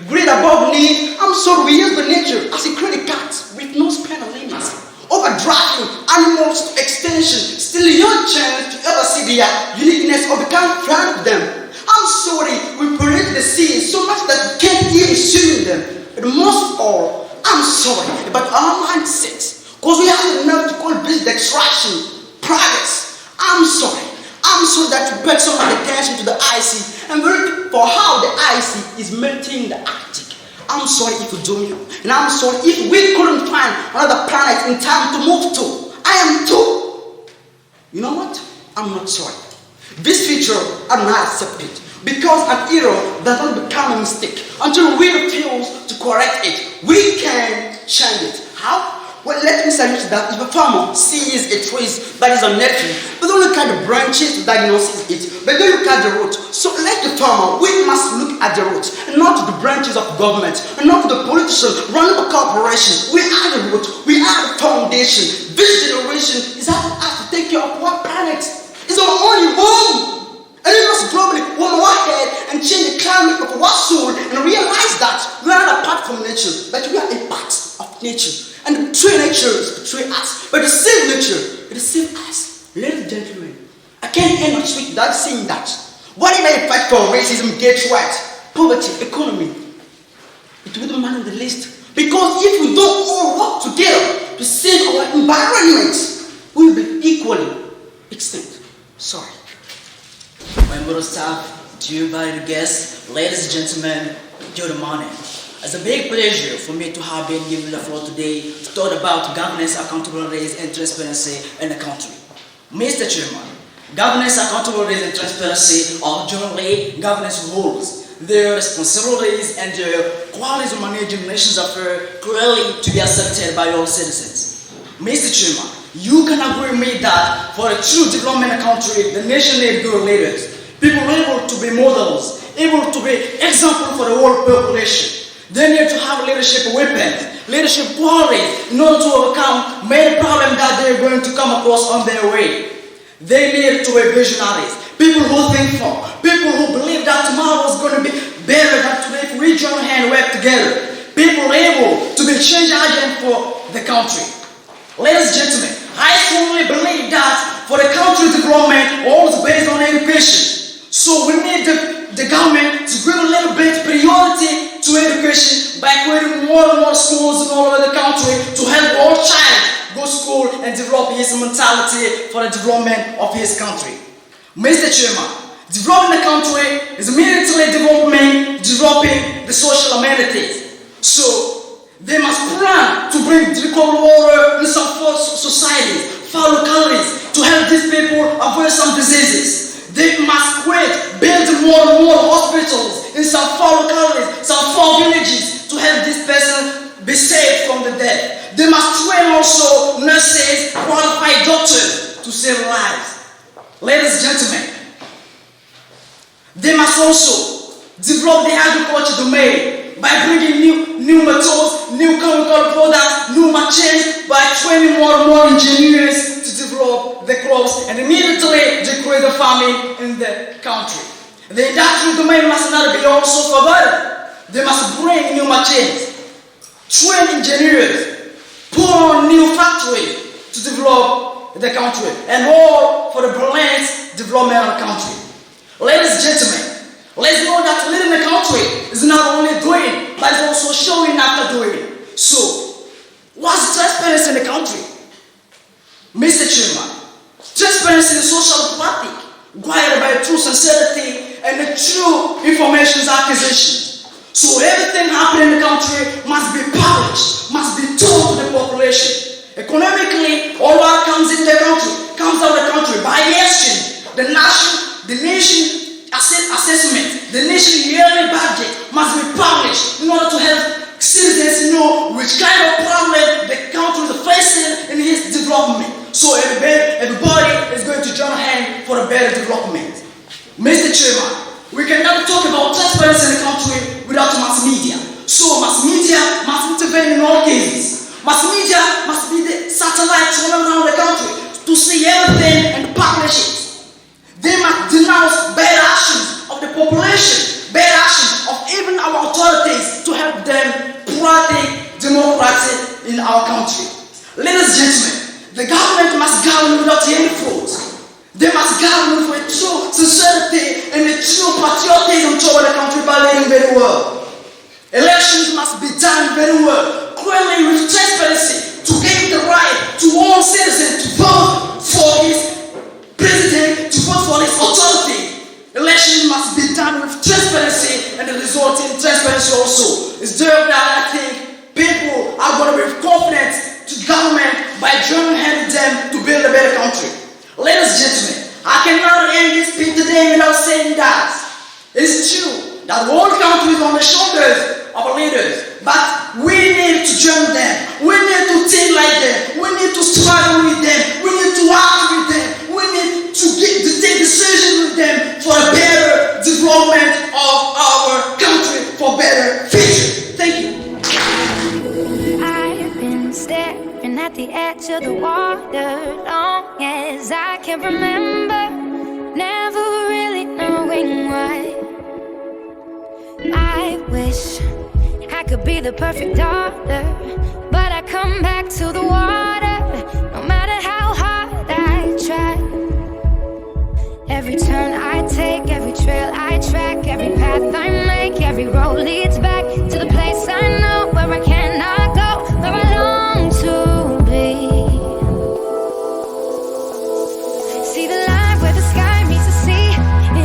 greed above need. I'm sorry we use the nature as a credit card with no spend limits. Overdrafting animals to extension, still your chance to ever see their uniqueness or become sorry about our mindset, because we have enough to call this extraction progress. I'm sorry that you paid so much attention to the IC and for how the IC is maintaining the Arctic. I'm sorry if you don't know, and I'm sorry if we couldn't find another planet in time to move to. I am too. You know what? I'm not sorry. This feature I'm not accepted, because an error does not become a mistake until we refuse to correct it. We can change it. How? Well, let me suggest that if a farmer sees a tree that is unhealthy, but don't look at the branches to diagnose it, but don't look at the root. So like the farmer, we must look at the root, and not to the branches of government, and not to the politicians running the corporation. We are the root, we are the foundation. This generation is how us to take care of our planet. It's our only home. And we must globally warm our head and change the climate of our soul and realize that we are not apart from nature, but we are a part of nature. And the true nature is betray us, but the same nature, it is same us. Ladies and gentlemen, I can't end my speech without saying that. What if I fight for racism, gay rights, poverty, economy? It will be the man on the list. Because if we don't all work together to save our environment, we will be equally extinct. Sorry. Members of staff, dear valued guests, ladies and gentlemen, good morning. It's a big pleasure for me to have been given the floor today to talk about governance, accountability, and transparency in the country. Mr. Chairman, governance, accountability, and transparency are generally governance rules. Their responsibilities and their qualities of managing nations' affairs clearly to be accepted by all citizens. Mr. Chairman, you can agree with me that for a true development in a country, the nation needs good leaders, people able to be models, able to be example for the whole population. They need to have leadership weapons, leadership qualities in order to overcome many problems that they're going to come across on their way. They need to be visionaries, people who think for, people who believe that tomorrow is going to be better than today if we join hands and work together, people able to be change agent for the country. Ladies and gentlemen, I strongly believe that for the country's development, all is based on education. So we need the government to give a little bit priority to education by creating more and more schools all over the country to help all child go to school and develop his mentality for the development of his country. Mr. Chairman, developing the country is immediately developing the social amenities. So they must plan to bring drinking water in some societies, far localities, to help these people avoid some diseases. They must build more and more hospitals in some far localities, some far villages to help this person be saved from the death. They must train also nurses, qualified doctors to save lives. Ladies and gentlemen, they must also develop the agriculture domain by bringing new methods, new chemical products, new machines, by training more and more engineers to develop the crops and immediately decrease the farming in the country. The industrial domain must not be also forgotten. They must bring new machines, train engineers, put on new factories to develop the country, and all for the balanced development of the country. Ladies and gentlemen, let's know that leading the country is not only doing, but it's also showing after doing. So, what's transparency in the country? Mr. Chairman, transparency is social practice guided by true sincerity and the true information acquisition. So everything happening in the country must be published, must be told to the population. Economically, all what comes in the country comes out of the country by the exchange. The nation assessment, the nation yearly budget must be published in order to help citizens know which kind of problem the country is facing in its development. So everybody is going to join hand for a better development. Mr. Chairman, we cannot talk about transparency in the country without mass media. So mass media must intervene in all cases. Mass media must be the satellites running around the country to see everything and publish it. They must denounce bad actions of the population, bad actions of even our authorities to help them practice democracy in our country. Ladies and gentlemen, the government must govern without any fraud. They must govern with true sincerity and a true patriotism toward the country by leading very well. Elections must be done very well, clearly with transparency to give the right to all citizens to vote for his president, to vote for his authority. Election must be done with transparency, and the resulting transparency also is there that I think people are going to be confident to government by joining hands with them to build a better country. Ladies and gentlemen, I cannot end this speech today without saying that it's true that the whole country is on the shoulders of our leaders, but we need to join them. We need to think like them. We need to struggle with them. We need to act with them. We need to take decisions with them for a better development of our country, for better future. Thank you. I've been staring at the edge of the water long as I can remember, never really knowing why. I wish I could be the perfect daughter, but I come back to the water no matter how hard I try. Every turn I take, every trail I track, every path I make, every road leads back to the place I know where I cannot go, where I long to be. See the line where the sky meets the sea,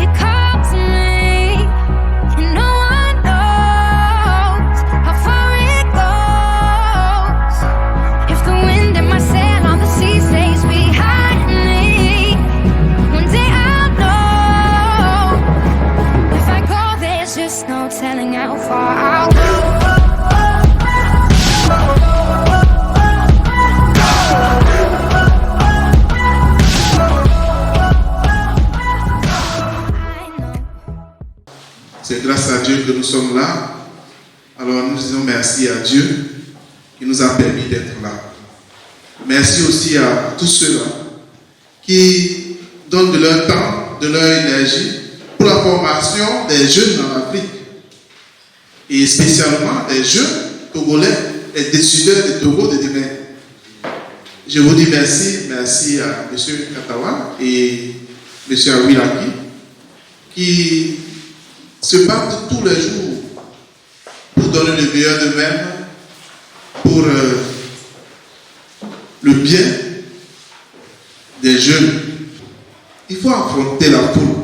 it calls me, and no one knows how far it goes. If the wind in my sail on the sea stays behind me, one day I'll know. If I go, there's just no telling how far I'll go. C'est grâce à Dieu que nous sommes là. Alors nous disons merci à Dieu qui nous a permis d'être là. Merci aussi à tous ceux-là qui donnent de leur temps, de leur énergie pour la formation des jeunes en Afrique. Et spécialement des jeunes togolais, les décideurs du Togo de demain. Je vous dis merci, merci à M. Katawa et M. Awilaki qui se battent tous les jours pour donner le meilleur d'eux-mêmes, pour le bien des jeunes. Il faut affronter la foule.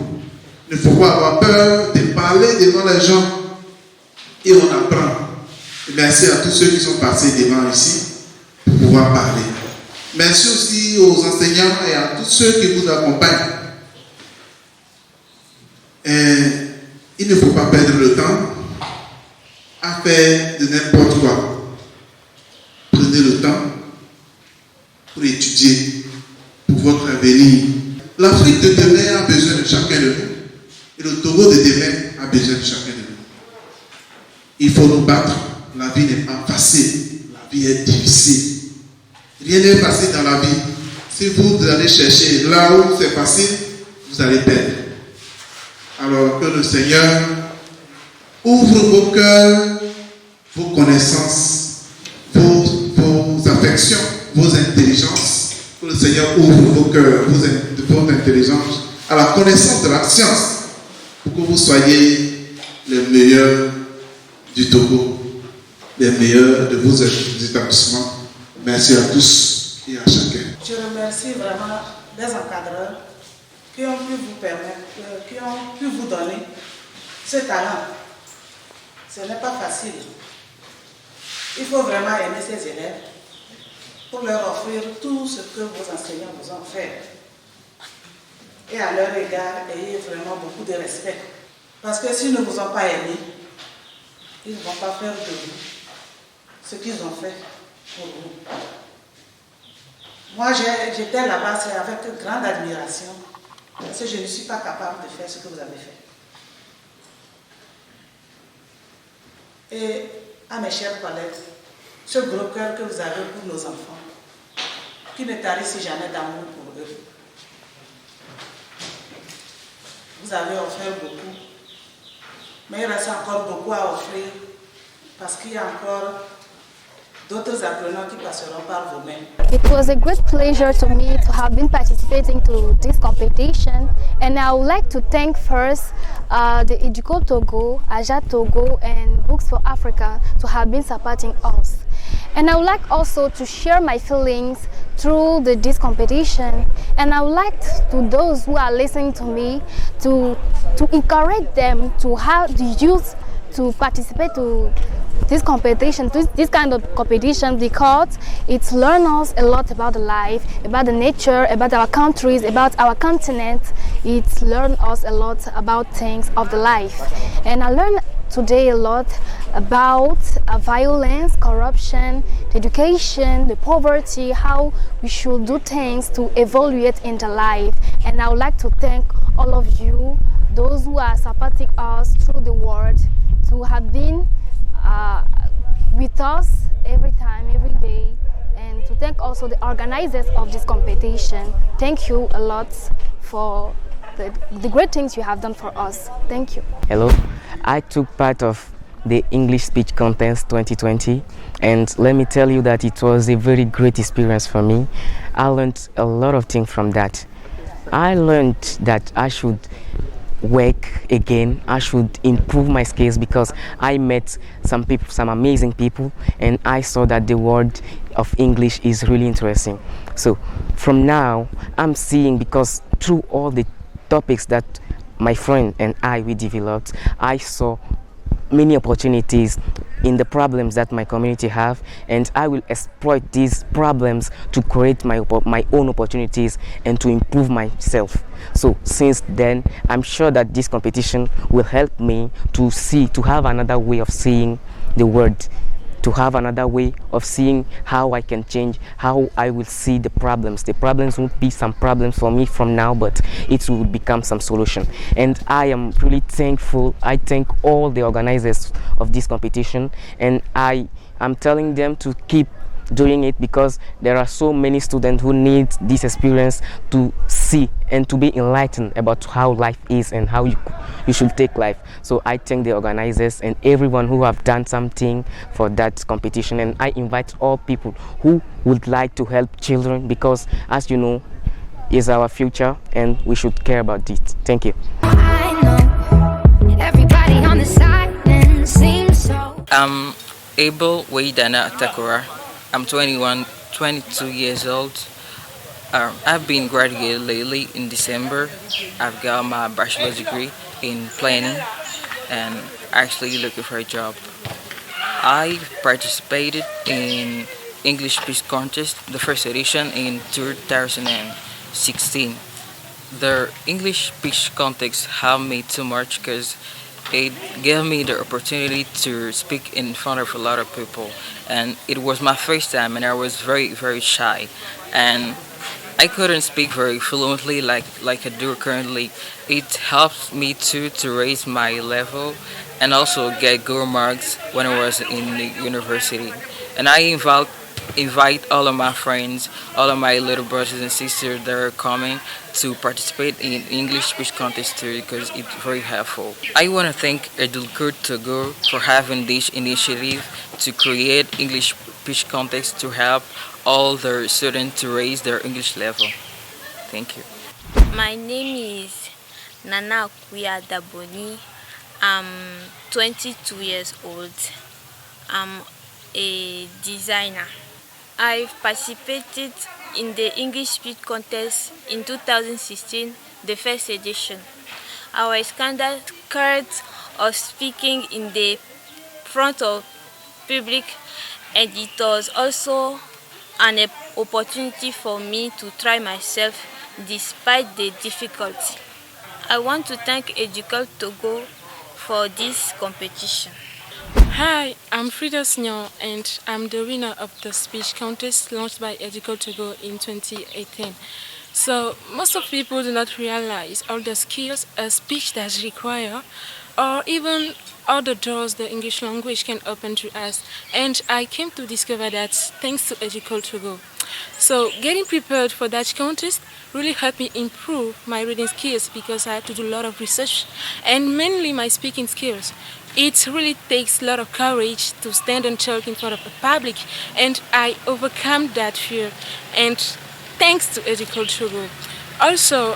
Il ne faut pas avoir peur de parler devant les gens. Et on apprend. Et merci à tous ceux qui sont passés devant ici pour pouvoir parler. Merci aussi aux enseignants et à tous ceux qui vous accompagnent. Il ne faut pas perdre le temps à faire de n'importe quoi. Prenez le temps pour étudier pour votre avenir. L'Afrique de demain a besoin de chacun de nous. Et le Togo de demain a besoin de chacun de nous. Il faut nous battre. La vie n'est pas facile. La vie est difficile. Rien n'est facile dans la vie. Si vous allez chercher là où c'est facile, vous allez perdre. Alors que le Seigneur ouvre vos cœurs, vos connaissances, vos affections, vos intelligences. Que le Seigneur ouvre vos cœurs, votre intelligence à la connaissance de la science pour que vous soyez les meilleurs du Togo, les meilleurs de vos établissements. Merci à tous et à chacun. Je remercie vraiment les encadreurs qui ont pu vous permettre, qui ont pu vous donner ce talent. Ce n'est pas facile. Il faut vraiment aimer ces élèves pour leur offrir tout ce que vos enseignants vous ont fait. Et à leur égard, ayez vraiment beaucoup de respect. Parce que s'ils ne vous ont pas aimé, ils ne vont pas faire de vous ce qu'ils ont fait pour vous. Moi, j'étais là-bas, c'est avec grande admiration, parce que je ne suis pas capable de faire ce que vous avez fait. Et à mes chers collègues, ce gros cœur que vous avez pour nos enfants, qui ne tarissent jamais d'amour pour eux. Vous avez offert beaucoup, mais il reste encore beaucoup à offrir, parce qu'il y a encore d'autres apprenants qui passeront par vos mains. It was a great pleasure to me to have been participating to this competition, and I would like to thank first the EDULCOD-TOGO, AJA Togo, and Books for Africa to have been supporting us. And I would like also to share my feelings through this competition, and I would like to those who are listening to me to encourage them to have the youth to participate to this competition, this kind of competition, because it learns us a lot about the life, about the nature, about our countries, about our continent. It learns us a lot about things of the life. And I learned today a lot about violence, corruption, education, the poverty, how we should do things to evaluate in the life. And I would like to thank all of you, those who are supporting us through the world, to have been with us every time, every day, and to thank also the organizers of this competition. Thank you a lot for the great things you have done for us. Thank you. Hello, I took part of the English Speech Contest 2020, and let me tell you that it was a very great experience for me. I learned a lot of things from that. I learned that I should work again. I should improve my skills because I met some people, some amazing people, and I saw that the world of English is really interesting. So from now I'm seeing, because through all the topics that my friend and we developed, I saw many opportunities in the problems that my community have, and I will exploit these problems to create my own opportunities and to improve myself. So since then, I'm sure that this competition will help me to have another way of seeing the world, to have another way of seeing how I can change, how I will see the problems. The problems won't be some problems for me from now, but it will become some solution. And I am really thankful. I thank all the organizers of this competition, and I am telling them to keep doing it, because there are so many students who need this experience to see and to be enlightened about how life is and how you should take life. So I thank the organizers and everyone who have done something for that competition, and I invite all people who would like to help children, because as you know, is our future and we should care about it. Thank you. Everybody on the side seems so. I'm Abel Waidana Takura. I'm 22 years old. I've been graduated lately in December. I've got my bachelor's degree in planning and actually looking for a job. I participated in English Speech Contest, the first edition in 2016. The English Speech Contest helped me too much because it gave me the opportunity to speak in front of a lot of people, and it was my first time, and I was very, very shy, and I couldn't speak very fluently like I do currently. It helped me to raise my level and also get good marks when I was in the university. And I invite all of my friends, all of my little brothers and sisters that are coming to participate in English speech contest too, because it's very helpful. I want to thank EDULCOD-TOGO for having this initiative to create English speech contest to help all their students to raise their English level. Thank you. My name is Nana Akuya Daboni. I'm 22 years old. I'm a designer. I've participated in the English speech contest in 2016, the first edition. I was kind of scared of speaking in the front of public, and it was also an opportunity for me to try myself despite the difficulty. I want to thank EDULCOD-TOGO for this competition. Hi, I'm Frida Signon, and I'm the winner of the speech contest launched by EDULCOD-TOGO in 2018. So most of people do not realize all the skills a speech does require, or even all the doors the English language can open to us. And I came to discover that thanks to EDULCOD-TOGO. So getting prepared for that contest really helped me improve my reading skills, because I had to do a lot of research, and mainly my speaking skills. It really takes a lot of courage to stand and talk in front of the public, and I overcome that fear, and thanks to EDULCOD-TOGO. Also,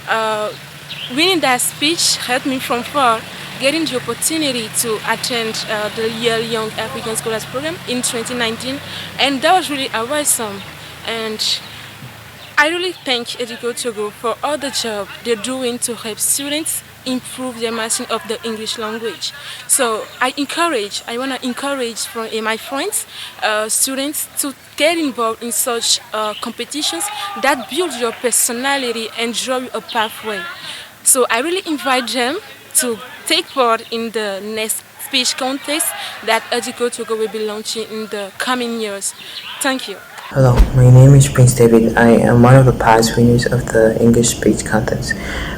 winning that speech helped me from far, getting the opportunity to attend the Yale Young African Scholars Program in 2019, and that was really awesome. And I really thank EDULCOD-TOGO for all the job they're doing to help students improve their mastering of the English language. So I want to encourage my friends, students to get involved in such competitions that build your personality and draw you a pathway. So I really invite them to take part in the next speech contest that EDULCOD-TOGO will be launching in the coming years. Thank you. Hello, my name is Prince David. I am one of the past winners of the English speech contest.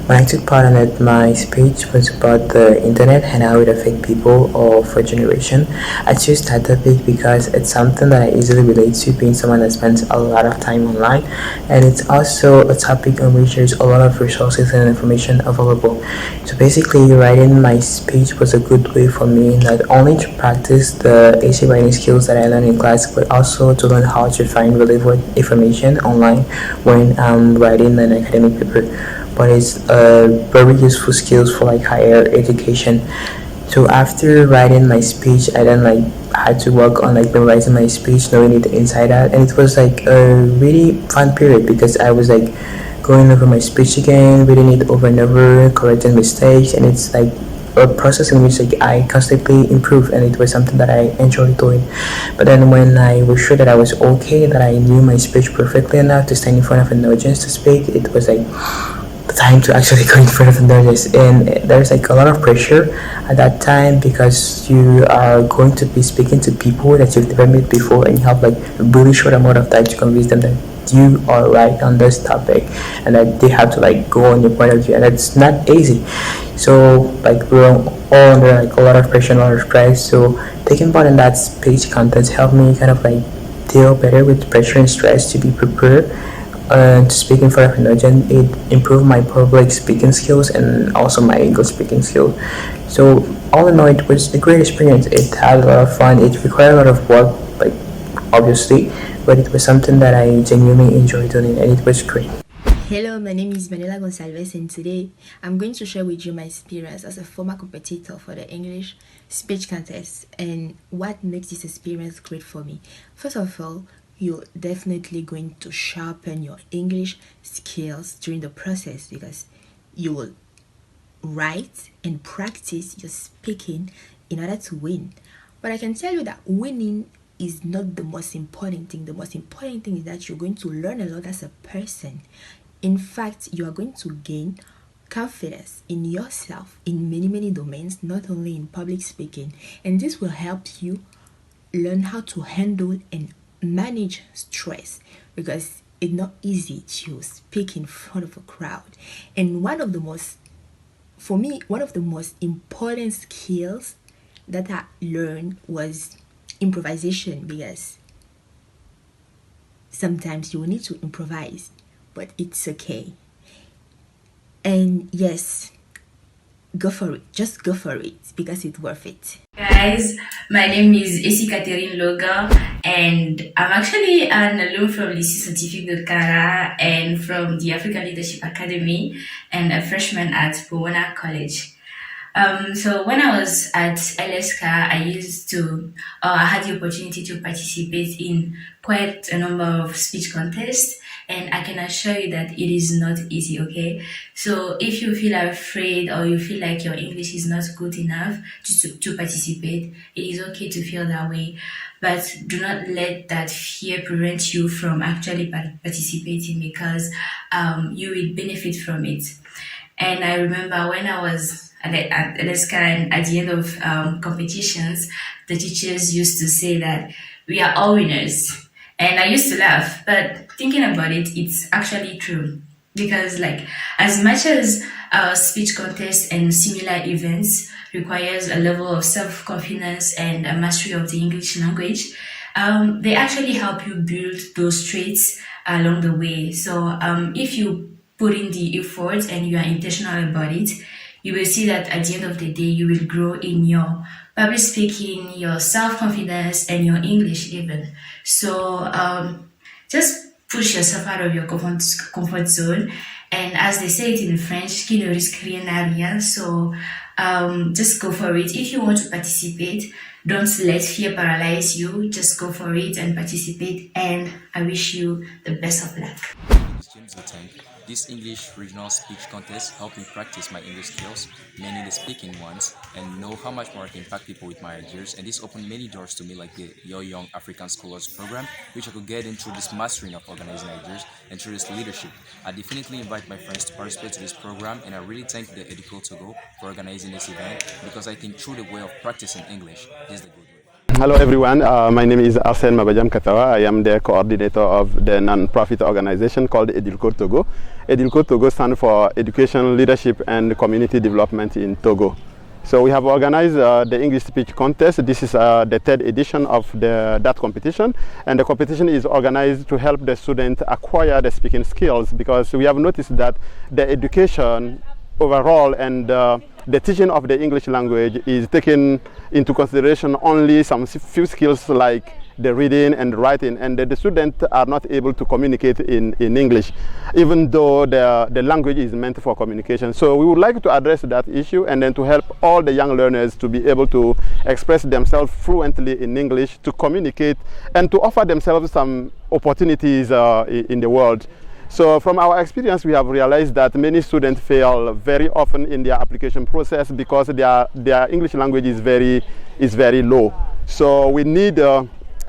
When I took part in it, my speech was about the internet and how it affects people of a generation. I chose that topic because it's something that I easily relate to, being someone that spends a lot of time online, and it's also a topic on which there's a lot of resources and information available. So basically, writing my speech was a good way for me not only to practice the essay writing skills that I learned in class, but also to learn how to find relevant information online when I'm writing an academic paper. But it's very useful skills for like higher education. So after writing my speech, I then had to work on memorizing my speech, knowing it inside out, and it was a really fun period because I was going over my speech again, reading it over and over, correcting mistakes, and it's a process in which I constantly improve, and it was something that I enjoyed doing. But then when I was sure that I was okay, that I knew my speech perfectly enough to stand in front of an audience to speak, it was the time to actually go in front of an audience, and there's a lot of pressure at that time because you are going to be speaking to people that you've never met before, and you have a really short amount of time to convince them that you are right on this topic and that they have to go on your point of view, and it's not easy. So we're all under a lot of pressure and a lot of stress. So taking part in that speech contest helped me kind of deal better with pressure and stress to be prepared to speak in front of an audience. It improved my public speaking skills and also my English speaking skills. So all in all, it was a great experience. It had a lot of fun. It required a lot of work, obviously, but it was something that I genuinely enjoyed doing, and it was great. Hello, my name is Manuela Gonsalves, and today I'm going to share with you my experience as a former competitor for the English speech contest and what makes this experience great for me. First of all, you're definitely going to sharpen your English skills during the process because you will write and practice your speaking in order to win. But I can tell you that winning is not the most important thing. The most important thing is that you're going to learn a lot as a person. In fact, you are going to gain confidence in yourself in many domains, not only in public speaking, and this will help you learn how to handle and manage stress because it's not easy to speak in front of a crowd. And one of the most important skills that I learned was improvisation, because sometimes you will need to improvise, but it's okay. And yes, go for it. Just go for it because it's worth it. Guys, my name is Essie Catherine Loga, and I'm actually an alum from Lycée Scientifique de Cara and from the African Leadership Academy, and a freshman at Powona College. So when I was at LSK, I had the opportunity to participate in quite a number of speech contests, and I can assure you that it is not easy, okay? So if you feel afraid or you feel like your English is not good enough to participate, it is okay to feel that way. But do not let that fear prevent you from actually participating, because you will benefit from it. And I remember when I was at LSK and at the end of competitions, the teachers used to say that we are all winners. And I used to laugh, but thinking about it, it's actually true. Because as much as speech contests and similar events requires a level of self-confidence and a mastery of the English language, they actually help you build those traits along the way. So if you put in the effort and you are intentional about it, you will see that at the end of the day, you will grow in your public speaking, your self-confidence, and your English even. So just push yourself out of your comfort zone. And as they say it in French, qui ne risque rien n'a rien. So just go for it. If you want to participate, don't let fear paralyze you. Just go for it and participate. And I wish you the best of luck. This English regional speech contest helped me practice my English skills, mainly the speaking ones, and know how much more I can impact people with my ideas. And this opened many doors to me, like the Your Young African Scholars program, which I could get in through this mastering of organizing ideas and through this leadership. I definitely invite my friends to participate to this program, and I really thank the EDULCOD-TOGO for organizing this event, because I think through the way of practicing English is the good way. Hello everyone, my name is Arsène Mabadiam Katawa. I am the coordinator of the non-profit organization called EDULCOD-TOGO. EDULCOD-TOGO stands for Education, Leadership and Community Development in Togo. So we have organized the English speech contest. This is the third edition of that competition, and the competition is organized to help the students acquire the speaking skills, because we have noticed that the education overall and the teaching of the English language is taken into consideration only some few skills like the reading and writing, and the students are not able to communicate in English, even though the language is meant for communication. So we would like to address that issue, and then to help all the young learners to be able to express themselves fluently in English, to communicate, and to offer themselves some opportunities in the world. So from our experience, we have realized that many students fail very often in their application process because their English language is very low. So we need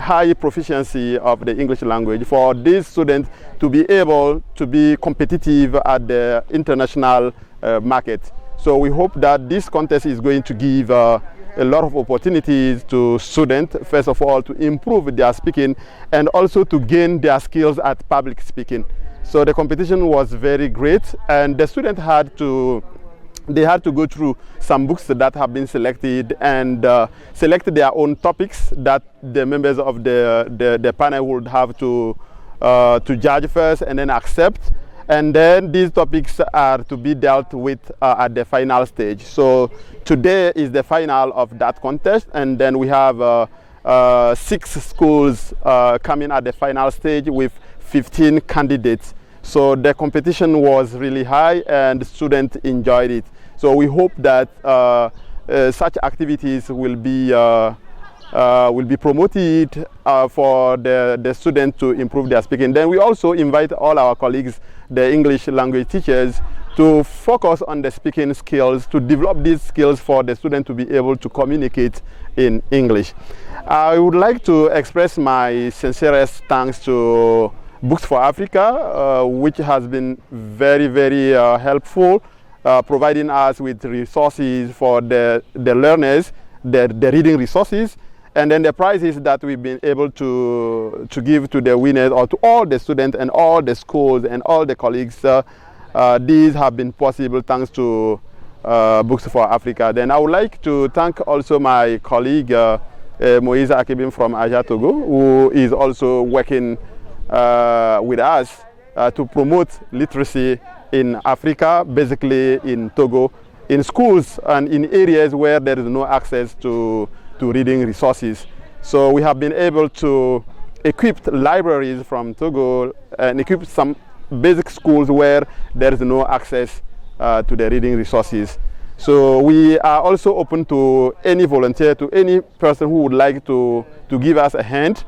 high proficiency of the English language for these students to be able to be competitive at the international market. So we hope that this contest is going to give a lot of opportunities to students, first of all, to improve their speaking and also to gain their skills at public speaking. So the competition was very great, and the students had to go through some books that have been selected and select their own topics that the members of the panel would have to judge first and then accept. And then these topics are to be dealt with at the final stage. So today is the final of that contest, and then we have 6 schools coming at the final stage with 15 candidates. So the competition was really high and students enjoyed it. So we hope that such activities will be promoted for the students to improve their speaking. Then we also invite all our colleagues, the English language teachers, to focus on the speaking skills, to develop these skills for the student to be able to communicate in English. I would like to express my sincerest thanks to Books for Africa, which has been very helpful, providing us with resources for the learners, the reading resources, and then the prizes that we've been able to give to the winners, or to all the students and all the schools and all the colleagues. These have been possible thanks to Books for Africa. Then I would like to thank also my colleague Moïse Akebim from Aja Togo, who is also working with us to promote literacy in Africa, basically in Togo, in schools and in areas where there is no access to reading resources. So we have been able to equip libraries from Togo and equip some basic schools where there is no access to the reading resources. So we are also open to any volunteer, to any person who would like to give us a hand,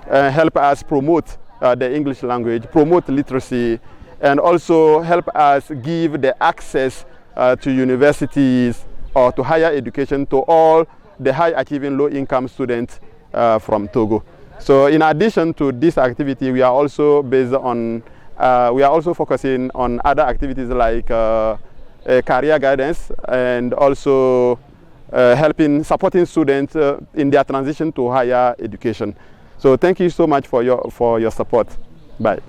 help us promote the English language, promote literacy, and also help us give the access to universities or to higher education to all the high achieving low income students from Togo. So in addition to this activity, we are also focusing on other activities like career guidance, and also supporting students in their transition to higher education. So thank you so much for your support. Bye.